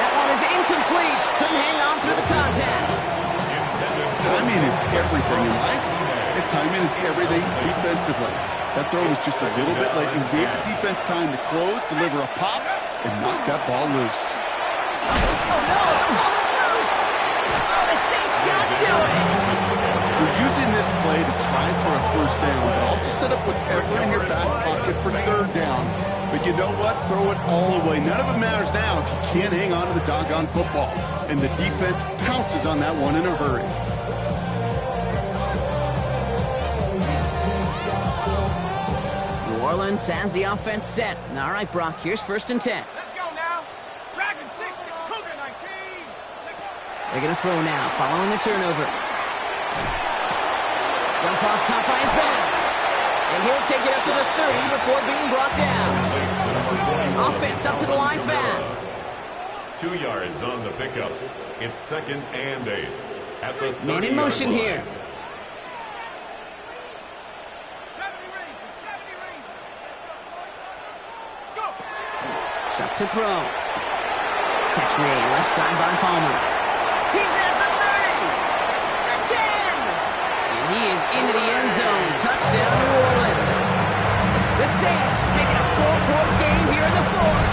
That one is incomplete. Couldn't hang on through the contact.
Timing is everything in life, and timing is everything defensively. That throw was just a little bit late and gave the defense time to close, deliver a pop, and knock that ball loose.
Oh no, the ball is loose! Oh, the Saints got to it!
We're using this play to try for a 1st down, but also set up what's ever in your back pocket for 3rd down. But you know what? Throw it all away. None of it matters now if you can't hang on to the doggone football. And the defense pounces on that one in a hurry.
New Orleans has the offense set. All right, Brock, here's 1st and 10.
Let's go now. Dragon 60, Cougar 19.
They're going to throw now, following the turnover. Dump off caught by his back. And he'll take it up to the 30 before being brought down. Offense up to the line fast.
2 yards on the pickup. It's 2nd and 8 at the 30-yard
Man in motion
line.
here.
70 range. Go.
Chuck to throw. Catch made, left side by Palmer. He's at the 30. The 10. And he is into the end zone. Touchdown, New Orleans. The Saints making a 4-point game here in the 4th.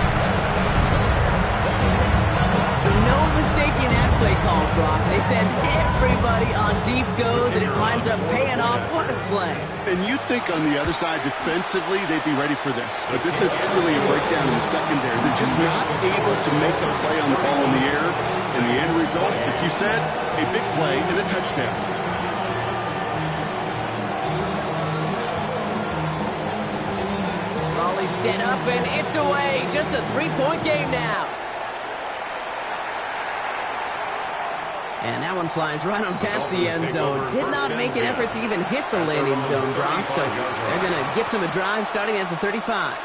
So no mistaking that play call, Croc. They send everybody on deep goes, and it winds up paying off. What a play.
And you'd think on the other side, defensively, they'd be ready for this. But this is truly a breakdown in the secondary. They're just not able to make a play on the ball in the air. And the end result, as you said, a big play and a touchdown.
Volley set up, and it's away. Just a 3-point game now. And that one flies right on past the end zone. Did not make an effort to even hit the landing zone, Brock. So they're going to gift him a drive starting at the 35.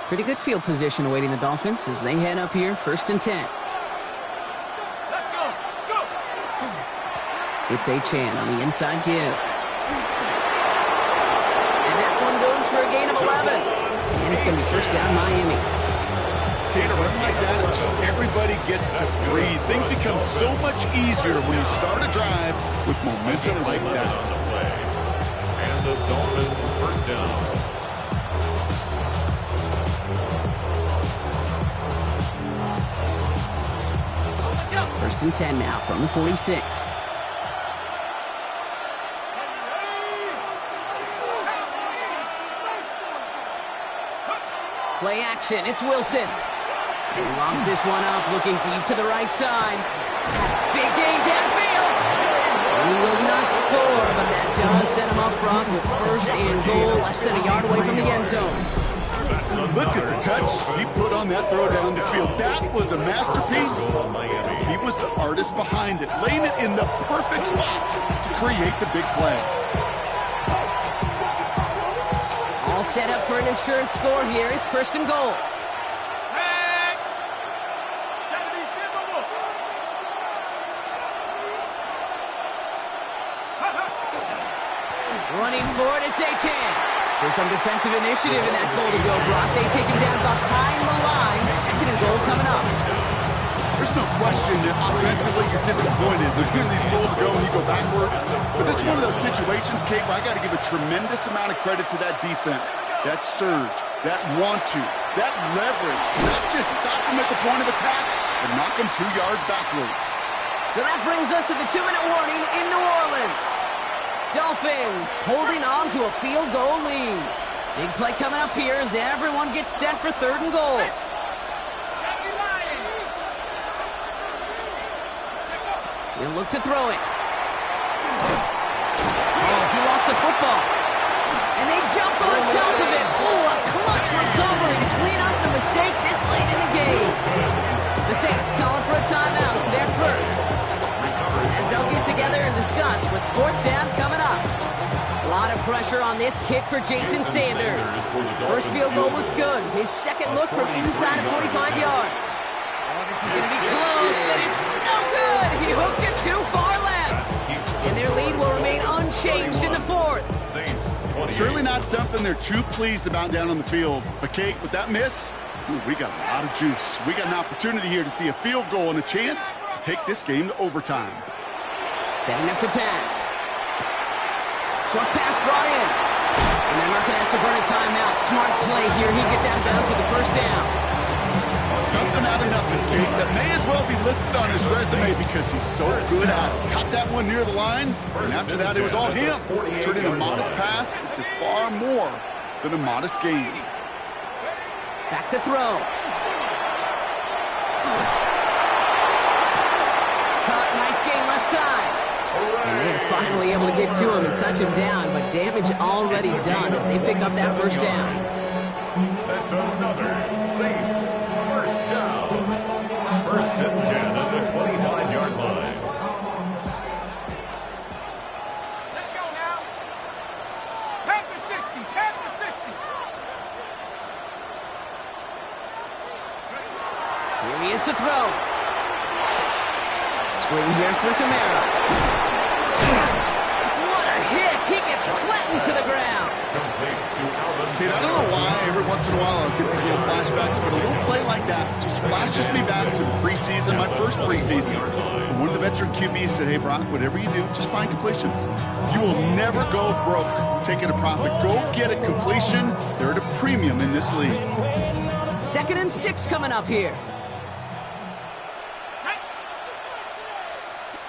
Pretty good field position awaiting the Dolphins as they head up here, 1st and 10.
Let's go. Go.
It's Achane on the inside give. For a gain of 11. And it's going to be 1st down, Miami.
Okay, to run like that, it just everybody gets to breathe. Things become so much easier when you start a drive with momentum like that.
And the Dolphins 1st down.
1st and 10 now from the 46. Play action, it's Wilson. He lobs this one up, looking deep to the right side. Big gain downfield. He will not score, but that does set him up front with 1st and goal, less than a yard away from the end zone.
Look at the touch he put on that throw down the field. That was a masterpiece. He was the artist behind it, laying it in the perfect spot to create the big play.
All set up for an insurance score here. It's 1st and goal. Running for it, it's Achane. So some defensive initiative in that goal to go, Brock. They take him down behind the line. 2nd and goal coming up.
There's no question that offensively you're disappointed. There's been these goals to go and you go backwards. But this is one of those situations, Kate, where I got to give a tremendous amount of credit to that defense. That surge, that want-to, that leverage to not just stop them at the point of attack, but knock them 2 yards backwards.
So that brings us to the 2-minute warning in New Orleans. Dolphins holding on to a field goal lead. Big play coming up here as everyone gets set for 3rd and goal. He'll look to throw it. Oh, he lost the football. And they jump on top of it. Oh, a clutch recovery to clean up the mistake this late in the game. The Saints calling for a timeout, so they're first. As they'll get together and discuss with 4th down coming up. A lot of pressure on this kick for Jason Sanders. First field goal was good. His second look from inside of 45 yards. Oh, this is going to be close, and it's no good. He hooked it too far left. And their lead will remain unchanged in the 4th.
Surely not something they're too pleased about down on the field. But, Kate, with that miss, we got a lot of juice. We got an opportunity here to see a field goal and a chance to take this game to overtime.
Setting up to pass. Short pass brought in. And they're not going to have to burn a timeout. Smart play here. He gets out of bounds with the first down.
Something out of nothing, Kate, that may as well be listed on his resume because he's so good at it. Caught that one near the line, and after that it was all him, turning a modest pass into far more than a modest gain.
Back to throw. Caught, nice gain left side. And they're finally able to get to him and touch him down, but damage already done as they pick up that first down.
That's another Saints first down. 1st and 10 at the 25-yard line.
Let's go now. Panther 60, Panther 60.
Here he is to throw. Screen here for Kamara. What a hit! He gets flattened to the ground.
Kate, I don't know why every once in a while I'll get these little flashbacks, but a little play like that just flashes me back to the preseason, my first preseason. And one of the veteran QBs said, hey, Brock, whatever you do, just find completions. You will never go broke taking a profit. Go get a completion. They're at a premium in this league.
2nd and 6 coming up here.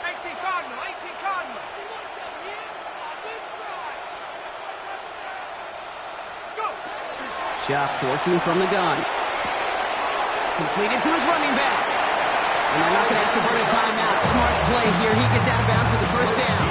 18 Cardinal, 18 Cardinal. Go.
Shuck working from the gun. Completed to his running back. And they're not going to have to burn a timeout. Smart play here. He gets out of bounds with the first down.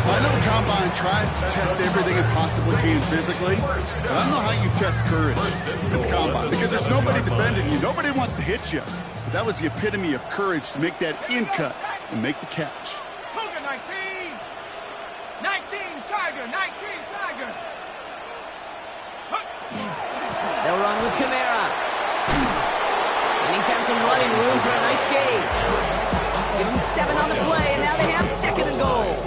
Well, I know the Combine tries to test everything it possibly can physically, but I don't know how you test courage at the Combine because there's nobody defending you. Nobody wants to hit you. But that was the epitome of courage to make that in cut and make the catch.
Cougar 19. 19 Tiger, 19 Tiger.
They'll run with Kamara. And he found some running room for a nice gain. Give him 7 on the play, and now they have 2nd and goal.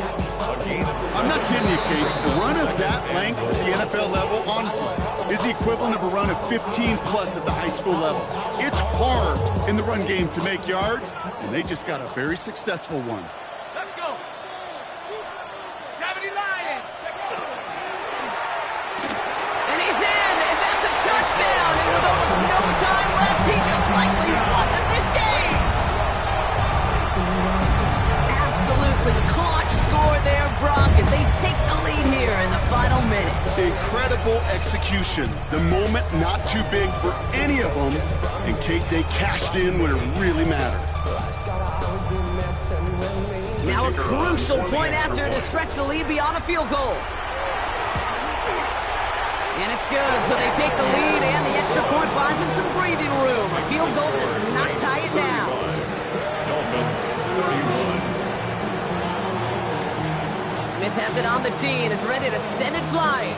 I'm not kidding you, Kate. The run of that length at the NFL level, honestly, is the equivalent of a run of 15-plus at the high school level. It's hard in the run game to make yards, and they just got a very successful one.
Let's go. 70 Lion.
And he's in, and that's a touchdown. And with almost no time left, he just likely won this game. Absolutely clutch score there, Brock, as they take the lead here in the final minute.
Incredible execution. The moment not too big for any of them. And, Kate, they cashed in when it really mattered.
Now a crucial point after to stretch the lead beyond a field goal. And it's good, so they take the lead, and the extra point buys them some breathing room. A field goal does not tie it down.
Dolphins 31.
Smith has it on the tee, and it's ready to send it flying.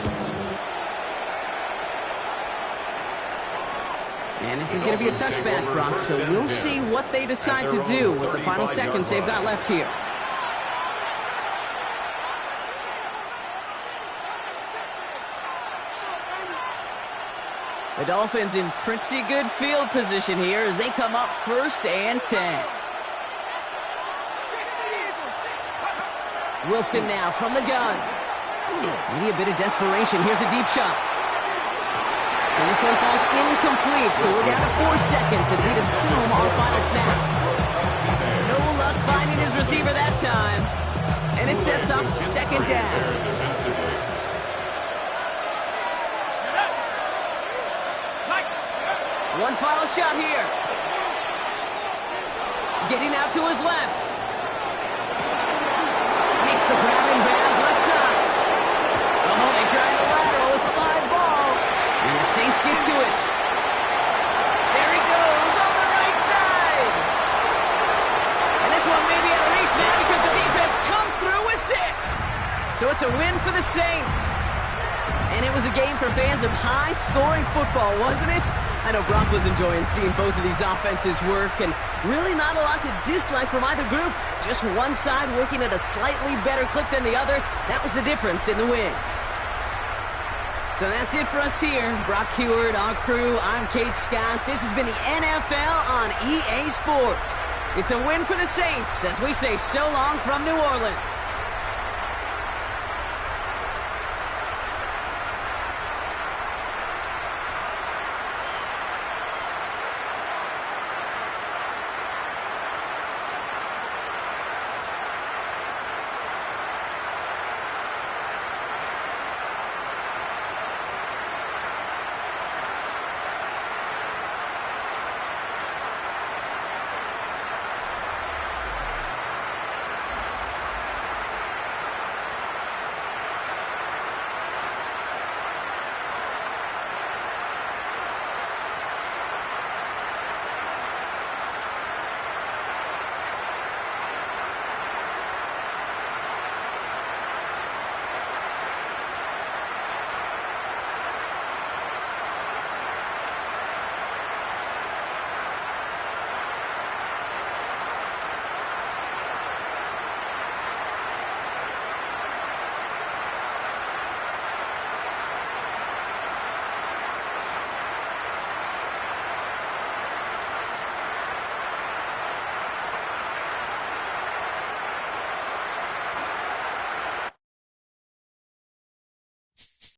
And this is going to be a touchback, Croc, so we'll see what they decide to do with the final seconds they've got left here. The Dolphins in pretty good field position here as they come up 1st and 10. Wilson now from the gun. Maybe a bit of desperation. Here's a deep shot. And this one falls incomplete, so we're down to 4 seconds, and we'd assume our final snap. No luck finding his receiver that time. And And it sets up second down. One final shot here. Getting out to his left. Makes the grab in bounds left side. Oh, they try the lateral. It's a live ball. And the Saints get to it. There he goes on the right side. And this one may be out of reach now because the defense comes through with 6. So it's a win for the Saints. And it was a game for fans of high-scoring football, wasn't it? I know Brock was enjoying seeing both of these offenses work, and really not a lot to dislike from either group. Just one side working at a slightly better clip than the other. That was the difference in the win. So that's it for us here. Brock Heward, our crew, I'm Kate Scott. This has been the NFL on EA Sports. It's a win for the Saints as we say so long from New Orleans.